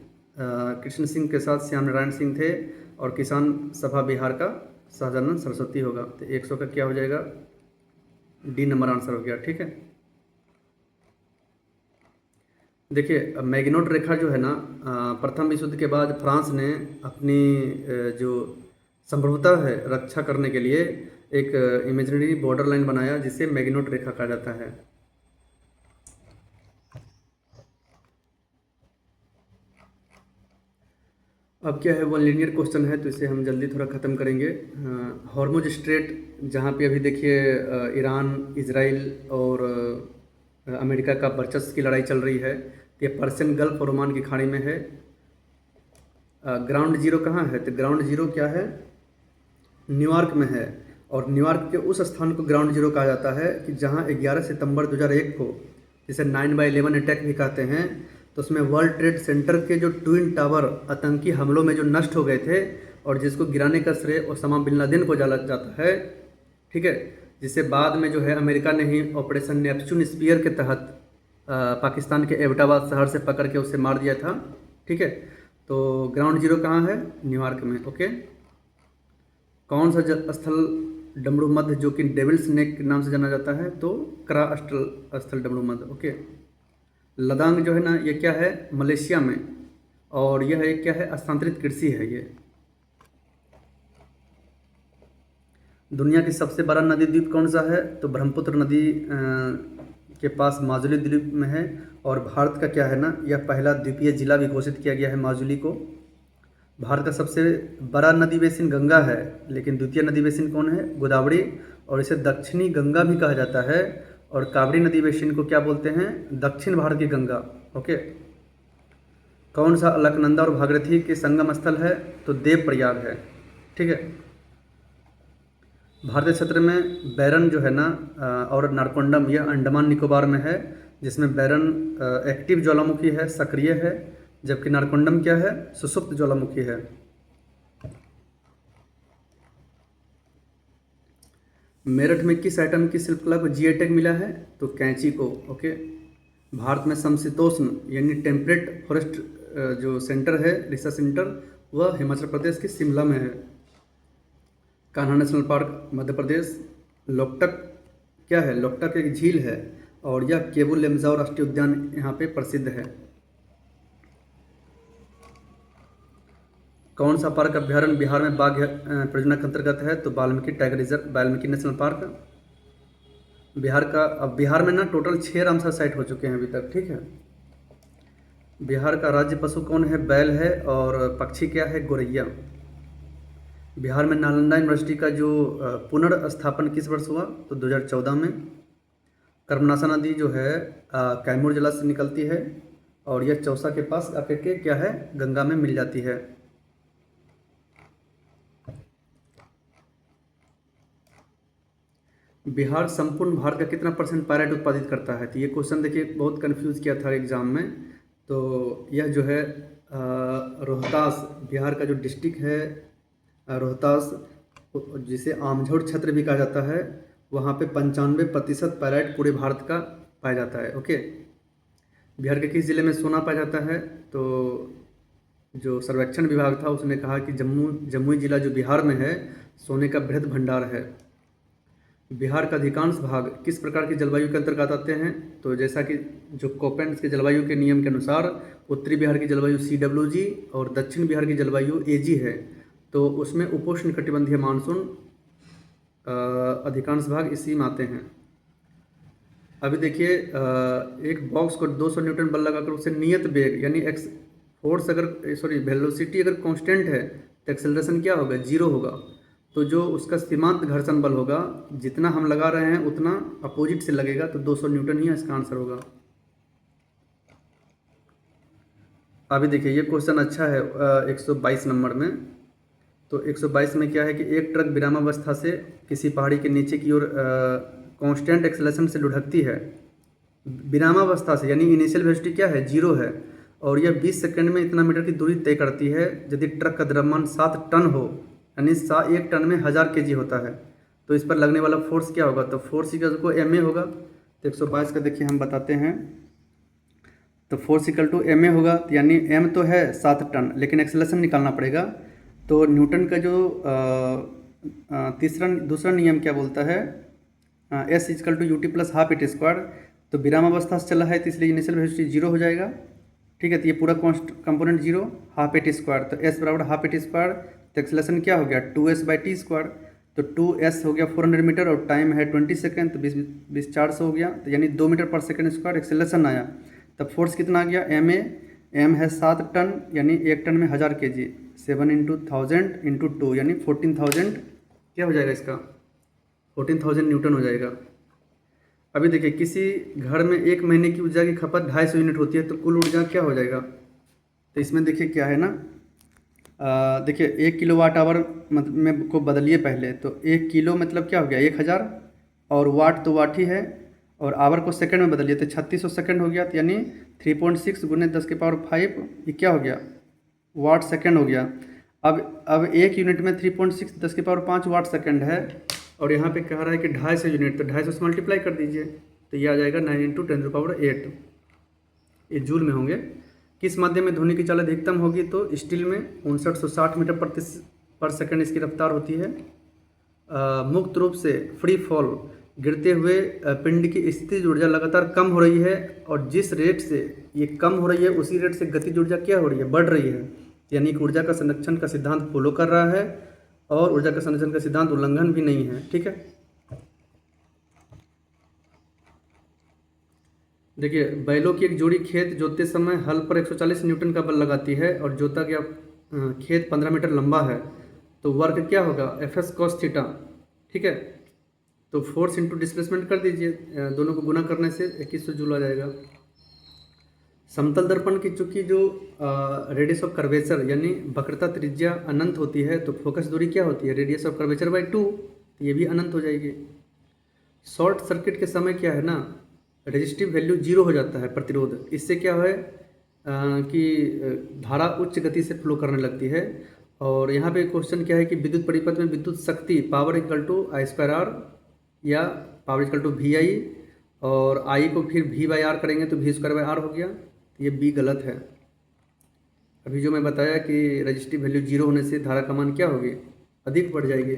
कृष्ण सिंह के साथ श्याम नारायण सिंह थे। और किसान सभा बिहार का सहजानंद सरस्वती होगा। तो 100 का क्या हो जाएगा, डी नंबर आंसर हो गया, ठीक है। देखिए मैगिनोट रेखा जो है ना, प्रथम विश्व युद्ध के बाद फ्रांस ने अपनी जो संप्रभुता है रक्षा करने के लिए एक इमेजिनरी बॉर्डर लाइन बनाया, जिसे मैगिनोट रेखा कहा जाता है। अब क्या है, वो लीनियर क्वेश्चन है, तो इसे हम जल्दी थोड़ा ख़त्म करेंगे। हॉर्मुज स्ट्रेट, जहाँ पे अभी देखिए ईरान, इजराइल और अमेरिका का वर्चस्व की लड़ाई चल रही है। ये पर्शियन गल्फ और ओमान की खाड़ी में है। ग्राउंड जीरो कहाँ है, तो ग्राउंड जीरो क्या है, न्यूयॉर्क में है। और न्यूयॉर्क के उस स्थान को ग्राउंड जीरो कहा जाता है कि जहाँ 11 सितंबर 2001 को, जिसे 9/11 अटैक भी कहते हैं, तो उसमें वर्ल्ड ट्रेड सेंटर के जो ट्विन टावर आतंकी हमलों में जो नष्ट हो गए थे, और जिसको गिराने का श्रेय ओसामा बिन लादेन को डाला जाता है, ठीक है। जिसे बाद में जो है अमेरिका ने ही ऑपरेशन नेपच्यून स्पीयर के तहत पाकिस्तान के एबटाबाद शहर से पकड़ के उसे मार दिया था, ठीक है। तो ग्राउंड जीरो कहाँ है, न्यूयॉर्क में, ओके। कौन सा स्थल डमरू मध्य जो कि डेविल्स नेक के नाम से जाना जाता है, तो करा स्थल स्थल डमरू मध्य। ओके। लदांग जो है ना, ये क्या है, मलेशिया में, और यह एक क्या है, स्थानांतरित कृषि है ये। दुनिया की सबसे बड़ा नदी द्वीप कौन सा है, तो ब्रह्मपुत्र नदी के पास माजुली द्वीप में है। और भारत का क्या है ना, यह पहला द्वीपीय जिला भी घोषित किया गया है माजुली को। भारत का सबसे बड़ा नदी बेसिन गंगा है, लेकिन द्वितीय नदी बेसिन कौन है, गोदावरी, और इसे दक्षिणी गंगा भी कहा जाता है। और कावेरी नदी बेसिन को क्या बोलते हैं, दक्षिण भारत की गंगा। ओके। कौन सा अलकनंदा और भागीरथी के संगम स्थल है, तो देव प्रयाग है। ठीक है। भारतीय क्षेत्र में बैरन जो है ना और नारकोंडम, यह अंडमान निकोबार में है, जिसमें बैरन एक्टिव ज्वालामुखी है, सक्रिय है, जबकि नारकोंडम क्या है, सुषुप्त ज्वालामुखी है। मेरठ में किस आइटम की शिल्पकला को जीआई टैग मिला है, तो कैंची को। ओके। भारत में समशीतोष्ण यानी टेम्परेट फॉरेस्ट जो सेंटर है, रिसर्च सेंटर, वह हिमाचल प्रदेश के शिमला में है। Kanha national park Madhya Pradesh. लोकटक क्या है, लोकटक एक झील है, और यह केबू लेमजाओ राष्ट्रीय उद्यान यहाँ पे प्रसिद्ध है। कौन सा पार्क अभ्यारण्य बिहार में बाघ परियोजना के अंतर्गत है, तो Valmiki tiger reserve, Valmiki national park. Bihar का, अब बिहार में ना टोटल 6 रामसर साइट हो चुके हैं अभी तक। ठीक है। बिहार का राज्य पशु कौन है, बैल है, और पक्षी क्या है, गोरैया। बिहार में नालंदा यूनिवर्सिटी का जो पुनर्स्थापन किस वर्ष हुआ, तो 2014 में। कर्मनाशा नदी जो है कैमूर जिला से निकलती है, और यह चौसा के पास आकर के क्या है, गंगा में मिल जाती है। बिहार संपूर्ण भारत का कितना % पायलट उत्पादित करता है, तो ये क्वेश्चन देखिए बहुत कंफ्यूज किया था एग्जाम में। तो यह जो है रोहतास, बिहार का जो डिस्ट्रिक्ट है रोहतास, जिसे आमझोड़ क्षेत्र भी कहा जाता है, वहाँ पे 95% पायलट पूरे भारत का पाया जाता है। ओके। बिहार के किस जिले में सोना पाया जाता है, तो जो सर्वेक्षण विभाग था उसने कहा कि जमुई जिला जो बिहार में है, सोने का बृहद भंडार है। बिहार का अधिकांश भाग किस प्रकार की जलवायु के अंतर्गत आते हैं, तो जैसा कि जो कोपेंस के जलवायु के नियम के अनुसार उत्तरी बिहार की जलवायु CWG और दक्षिण बिहार की जलवायु AG है, तो उसमें उपोष्ण कटिबंधीय मानसून अधिकांश भाग इसी में आते हैं। अभी देखिए एक बॉक्स को 200 न्यूटन बल लगाकर उसे नियत वेग यानी फोर्स अगर वेलोसिटी अगर कांस्टेंट है, तो एक्सेलरेशन क्या होगा, 0 होगा। तो जो उसका सीमांत घर्षण बल होगा, जितना हम लगा रहे हैं उतना अपोजिट से लगेगा, तो 200 न्यूटन ही इसका आंसर होगा। अभी देखिए ये क्वेश्चन अच्छा है 122 नंबर में। तो 122 में क्या है कि एक ट्रक विरामावस्था से किसी पहाड़ी के नीचे की ओर कांस्टेंट एक्सेलरेशन से लुढ़कती है। विरामावस्था से यानी इनिशियल वेलोसिटी क्या है, 0 है, और यह 20 सेकंड में इतना मीटर की दूरी तय करती है। यदि ट्रक का द्रव्यमान 7 टन हो, यानी 1 टन में 1000 kg होता है, तो इस पर लगने वाला फोर्स क्या होगा, तो फोर्स इक्वल को MA होगा। तो 122 का देखिए हम बताते हैं। तो फोर्स इक्वल टू MA होगा, यानी M तो है 7 टन, लेकिन एक्सेलरेशन निकालना पड़ेगा। तो न्यूटन का जो दूसरा नियम क्या बोलता है, S equal to UT plus half at square. तो विरामावस्था से चला है, तो इसलिए इनिशियल वेलोसिटी 0 हो जाएगा। ठीक है। तो ये पूरा कंपोनेंट 0, हाफ इट स्क्वायर, तो S बराबर हाफ इट स्क्वायर। तो एक्सेलरेशन क्या हो गया, 2S/t स्क्वायर। तो 2S हो गया 400 मीटर, और टाइम है 20 सेकेंड, तो 20 400 हो गया, तो यानी 2 मीटर पर सेकेंड स्क्वायर एक्सेलरेशन आया। तब फोर्स कितना आ गया, M है 7 टन, यानी 1 टन में 1000 kg, 7 × 1000 × 2 यानी 14,000 क्या हो जाएगा इसका, 14,000 न्यूटन हो जाएगा। अभी देखिए किसी घर में 1 महीने की ऊर्जा की खपत 250 यूनिट होती है, तो कुल ऊर्जा क्या हो जाएगा। तो इसमें देखिए क्या है ना, देखिए 1 किलोवाट आवर में को बदलिए पहले। तो 1 किलो मतलब क्या हो गया, 1000, और वाट तो वाट ही है, और आवर को सेकंड में बदलिए तो 3600 सेकंड हो गया। तो यानी 3.6 × 10⁵ ये क्या हो गया, वाट सेकंड हो गया। अब 1 यूनिट में 3.6 10⁵ वाट सेकंड है, और यहाँ पे कह रहा है कि 250 यूनिट, तो 250 से मल्टीप्लाई कर दीजिए, तो ये आ जाएगा 9 × 10⁸, ये जूल में होंगे। किस माध्यम में ध्वनि की चाल अधिकतम होगी, तो स्टील में 5960 मीटर पर सेकंड इसकी रफ्तार होती है। मुक्त रूप से फ्री फॉल गिरते हुए पिंड की स्थितिज ऊर्जा लगातार कम हो रही है, और जिस रेट से ये कम हो रही है उसी रेट से गतिज ऊर्जा क्या हो रही है, बढ़ रही है। यानी कि ऊर्जा का संरक्षण का सिद्धांत फॉलो कर रहा है और ऊर्जा का संरक्षण का सिद्धांत उल्लंघन भी नहीं है। ठीक है, देखिए बैलों की एक जोड़ी खेत जोतते समय हल पर 140 न्यूटन का बल लगाती है और जोता गया खेत 15 मीटर लंबा है, तो वर्क क्या होगा, एफ एस कॉस थीटा। ठीक है, तो फोर्स इंटू डिस्प्लेसमेंट कर दीजिए, दोनों को गुना करने से 2100 जूल आ जाएगा। समतल दर्पण की चूंकि जो रेडियस ऑफ कर्वेचर यानी वक्रता त्रिज्या अनंत होती है, तो फोकस दूरी क्या होती है, रेडियस ऑफ कर्वेचर बाई 2, तो ये भी अनंत हो जाएगी। शॉर्ट सर्किट के समय क्या है ना, रेजिस्टिव वैल्यू 0 हो जाता है प्रतिरोध। इससे क्या है कि धारा उच्च गति से फ्लो करने लगती है। और यहाँ पे क्वेश्चन क्या है कि विद्युत परिपथ में विद्युत शक्ति power equal to I square R या power equal to V I, और आई को फिर वी बाई आर करेंगे तो वी स्क्वायर बाई आर हो गया, तो ये बी गलत है। अभी जो मैं बताया कि रजिस्टिव वैल्यू 0 होने से धारा का मान क्या होगी, अधिक बढ़ जाएगी।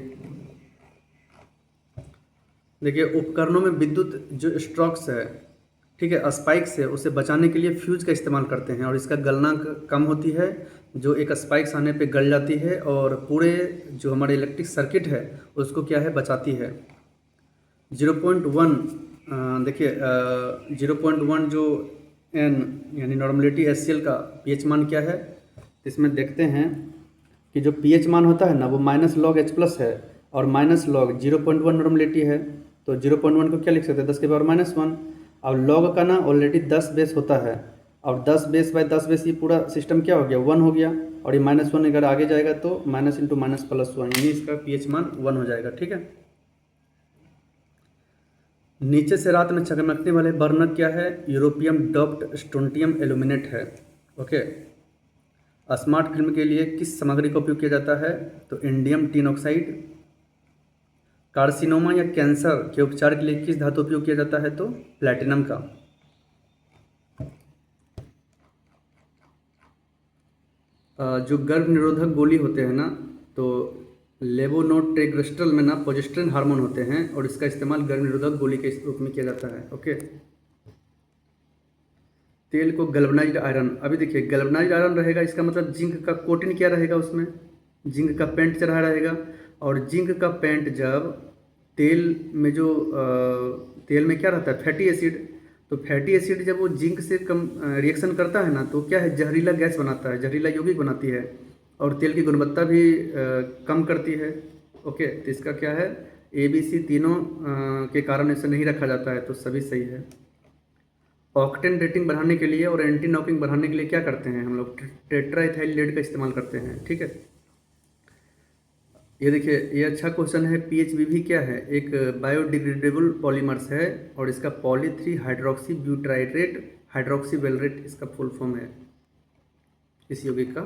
देखिए उपकरणों में विद्युत जो स्ट्रोक्स है, ठीक है, स्पाइक्स है, उसे बचाने के लिए फ्यूज का इस्तेमाल करते हैं और इसका गलनांक कम होती है, जो एक स्पाइक्स आने पे गल जाती है और पूरे जो हमारे इलेक्ट्रिक सर्किट है उसको क्या है, बचाती है। 0.1 देखिए 0.1 जो एन यानी नॉर्मलिटी HCl का pH मान क्या है, इसमें देखते हैं कि जो pH मान होता है ना वो माइनस लॉग H प्लस है और माइनस लॉग 0.1 नॉर्मलिटी है, तो 0.1 को क्या लिख सकते हैं, 10 के पावर -1। अब लॉग का ना ऑलरेडी 10 बेस होता है, और 10 बेस बाय 10 बेस ये पूरा सिस्टम क्या हो गया, 1 हो गया, और ये -1 अगर आगे जाएगा तो माइनस इंटू माइनस प्लस 1 यानी इसका pH मान 1 हो जाएगा। ठीक है, नीचे से रात में चमकने वाले बर्नर क्या है, यूरोपियम डॉप्ड स्टोंटियम एल्यूमिनेट है। ओके, स्मार्ट फिल्म के लिए किस सामग्री का उपयोग किया जाता है, तो इंडियम टिन ऑक्साइड। कार्सिनोमा या कैंसर के उपचार के लिए किस धातु उपयोग किया जाता है, तो प्लैटिनम का। जो गर्भ निरोधक गोली होते हैं ना, तो लेवोनोट्रेग्रेस्ट्रल में ना प्रोजेस्टेरोन हार्मोन होते हैं और इसका इस्तेमाल गर्भ निरोधक गोली के रूप में किया जाता है। ओके, तेल को गैल्वेनाइज्ड आयरन, अभी देखिए गैल्वेनाइज्ड आयरन रहेगा, इसका मतलब जिंक का कोटिंग क्या रहेगा, उसमें जिंक का पेंट चढ़ा रहेगा, और जिंक का पेंट जब तेल में जो तेल में क्या रहता है, फैटी एसिड, तो फैटी एसिड जब वो जिंक से कम रिएक्शन करता है ना, तो क्या है, जहरीला गैस बनाता है, जहरीला यौगिक बनाती है, और तेल की गुणवत्ता भी कम करती है। ओके, तो इसका क्या है, ABC तीनों के कारण इसे नहीं रखा जाता है, तो सभी सही है। ऑक्टेन रेटिंग बढ़ाने के लिए और एंटी नॉकिंग बढ़ाने के लिए क्या करते हैं हम लोग, टेट्राइथाइल लेड का इस्तेमाल करते हैं। ठीक है, ये देखिए ये अच्छा क्वेश्चन है, PHBB क्या है, एक बायोडिग्रेडेबल पॉलीमर्स है और इसका पॉली 3 हाइड्रोक्सी ब्यूटाइट्रेट हाइड्रोक्सी वेलरेट इसका फुल फॉर्म है इस यौगिक का।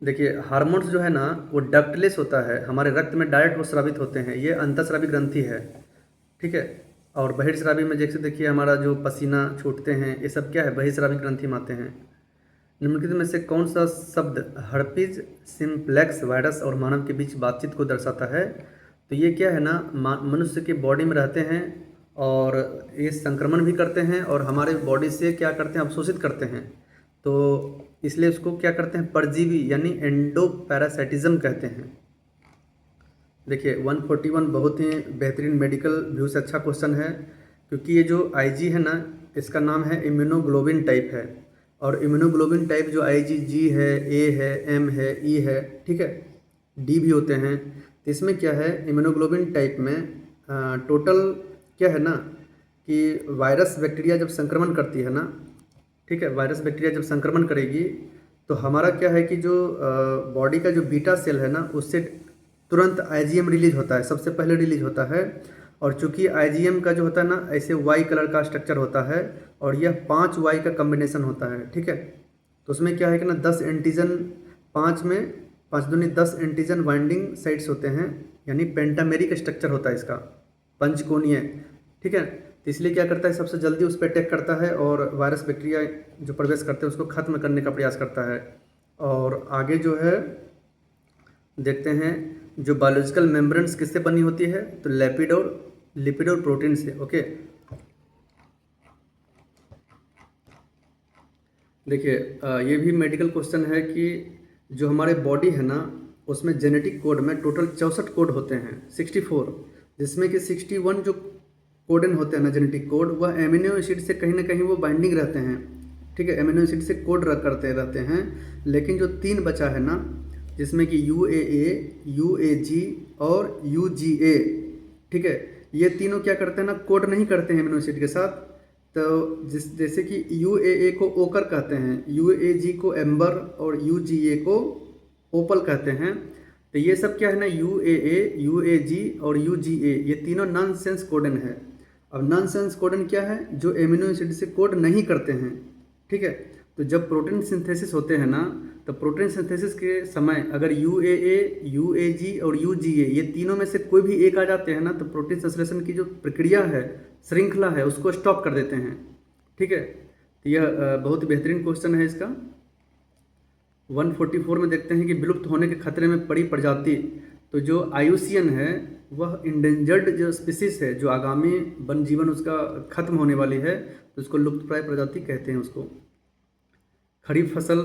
देखिए हार्मोन्स जो है ना वो डक्टलेस होता है, हमारे रक्त में डायरेक्ट वो स्रावित होते हैं, ये अंतःस्रावी ग्रंथि है। ठीक है, और बहिर्स्रावी में जैसे देखिए हमारा जो पसीना छूटते हैं ये सब क्या है, बहिर्स्रावी ग्रंथि में आते हैं। निम्नलिखित में से कौन सा शब्द हर्पीज सिम्प्लेक्स वायरस और मानव के बीच बातचीत को दर्शाता है, तो ये क्या है ना, मनुष्य के बॉडी में रहते हैं और ये संक्रमण भी करते हैं और हमारे बॉडी से क्या करते हैं, अवशोषित करते हैं, तो इसलिए उसको क्या करते हैं, परजीवी यानी एंडोपैरासाइटिज्म कहते हैं। देखिए 141 बहुत ही बेहतरीन मेडिकल व्यू से अच्छा क्वेश्चन है, क्योंकि ये जो IG है ना इसका नाम है इम्यूनोग्लोबिन टाइप है, और इम्यूनोग्लोबिन टाइप जो IgG है, A है, M है, E है, ठीक है, D भी होते हैं। तो इसमें क्या है, इम्यूनोग्लोबिन टाइप में टोटल क्या है ना कि वायरस बैक्टीरिया जब संक्रमण करती है ना, ठीक है, वायरस बैक्टीरिया जब संक्रमण करेगी तो हमारा क्या है कि जो बॉडी का जो बीटा सेल है ना उससे तुरंत IgM रिलीज होता है, सबसे पहले रिलीज होता है। और चूंकि IgM का जो होता है ना ऐसे Y कलर का स्ट्रक्चर होता है और यह 5 Y का कम्बिनेशन होता है। ठीक है, तो उसमें क्या है कि ना 10 एंटीजन, 5 में 5 दूनी 10 एंटीजन वाइंडिंग साइट्स होते हैं, यानी पेंटामेरिक स्ट्रक्चर होता है इसका, पंचकोणीय। ठीक है, तो इसलिए क्या करता है, सबसे जल्दी उस पर अटैक करता है और वायरस बैक्टीरिया जो प्रवेश करते हैं उसको खत्म करने का प्रयास करता है। और आगे जो है देखते हैं, जो बायोलॉजिकल मेम्ब्रेन्स किससे बनी होती है, तो लिपिड और प्रोटीन से। ओके, देखिए ये भी मेडिकल क्वेश्चन है कि जो हमारे बॉडी है ना, उसमें जेनेटिक कोड में टोटल 64 कोड होते हैं, 64, जिसमें कि 61 जो कोडन होते हैं ना जेनेटिक कोड, वह एमिनो एसिड से कहीं ना कहीं वो बाइंडिंग रहते हैं। ठीक है, एमिनो एसिड से कोड करते रहते हैं। लेकिन जो 3 बचा है ना, जिसमें कि UAA, UAG और UGA, ठीक है, ये तीनों क्या करते हैं ना, कोड नहीं करते हैं एमिनो एसिड के साथ। तो जैसे कि UAA को ओकर कहते हैं, UAG को एम्बर और UGA को ओपल कहते हैं। तो ये सब क्या है ना, UAA, UAG और UGA, ये तीनों नॉनसेंस कोडन है। अब नॉनसेंस कोडन क्या है, जो एमिनो एसिड से कोड नहीं करते हैं। ठीक है, तो जब प्रोटीन सिंथेसिस होते हैं ना, तो प्रोटीन सिंथेसिस के समय अगर UAA, UAG और UGA ये तीनों में से कोई भी एक आ जाते हैं ना, तो प्रोटीन संश्लेषण की जो प्रक्रिया है, श्रृंखला है, उसको स्टॉप कर देते हैं। ठीक है, तो यह बहुत बेहतरीन क्वेश्चन है इसका। 144 में देखते हैं कि विलुप्त होने के खतरे में पड़ी प्रजाति, तो जो IUCN है वह इंडेंजर्ड जो स्पीसीज है, जो आगामी वन जीवन उसका खत्म होने वाली है, तो उसको लुप्तप्राय प्रजाति कहते हैं उसको। खरीफ फसल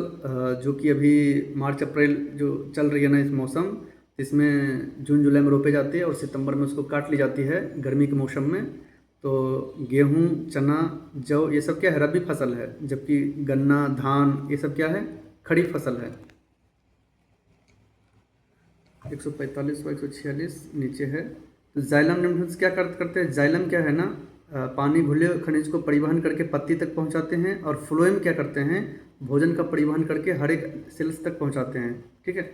जो कि अभी मार्च अप्रैल जो चल रही है ना इस मौसम, इसमें जून जुलाई में रोपे जाते हैं और सितंबर में उसको काट ली जाती है गर्मी के मौसम में। तो गेहूँ, चना, जौ ये सब क्या है, रबी फसल है, जबकि गन्ना, धान ये सब क्या है, खरीफ फसल है। 145 व 146 नीचे है। तो जाइलम निम्नलिखित क्या करते हैं, जाइलम क्या है ना, पानी घुले खनिज को परिवहन करके पत्ती तक पहुंचाते हैं, और फ्लोएम क्या करते हैं, भोजन का परिवहन करके हर एक सेल्स तक पहुंचाते हैं। ठीक है,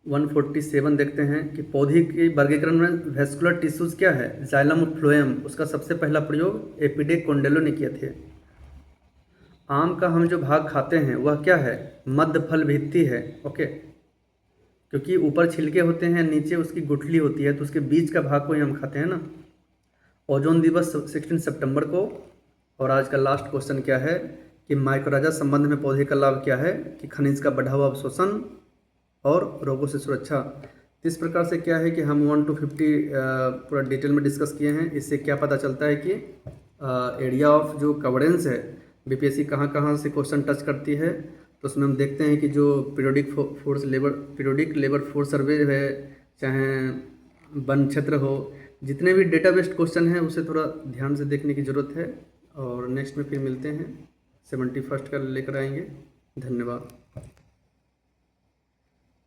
147 देखते हैं कि पौधे के वर्गीकरण में वेस्कुलर टिश्यूज क्या है, जाइलम और फ्लोएम। उसका सबसे पहला प्रयोग एपिडे कोंडेलो ने किए थे। आम का हम जो भाग खाते हैं वह क्या है, मध्य फल भित्ति है। ओके, क्योंकि ऊपर छिलके होते हैं, नीचे उसकी गुठली होती है, तो उसके बीच का भाग को ही हम खाते हैं ना। ओजोन दिवस 16 सितंबर को। और आज का लास्ट क्वेश्चन क्या है कि माइकोराजा संबंध में पौधे का लाभ क्या है, कि खनिज का बढ़ा हुआ अवशोषण और रोगों से सुरक्षा। इस प्रकार से क्या है कि हम 1 to 50 पूरा डिटेल में डिस्कस किए हैं। इससे क्या पता चलता है कि एरिया ऑफ जो कवरेंस है, BPSC कहाँ कहाँ से क्वेश्चन टच करती है। तो उसमें हम देखते हैं कि जो पीरियोडिक लेबर फोर्स सर्वे है, चाहे वन क्षेत्र हो, जितने भी डेटा बेस्ड क्वेश्चन हैं उसे थोड़ा ध्यान से देखने की ज़रूरत है। और नेक्स्ट में फिर मिलते हैं, 71st का लेकर आएंगे। धन्यवाद।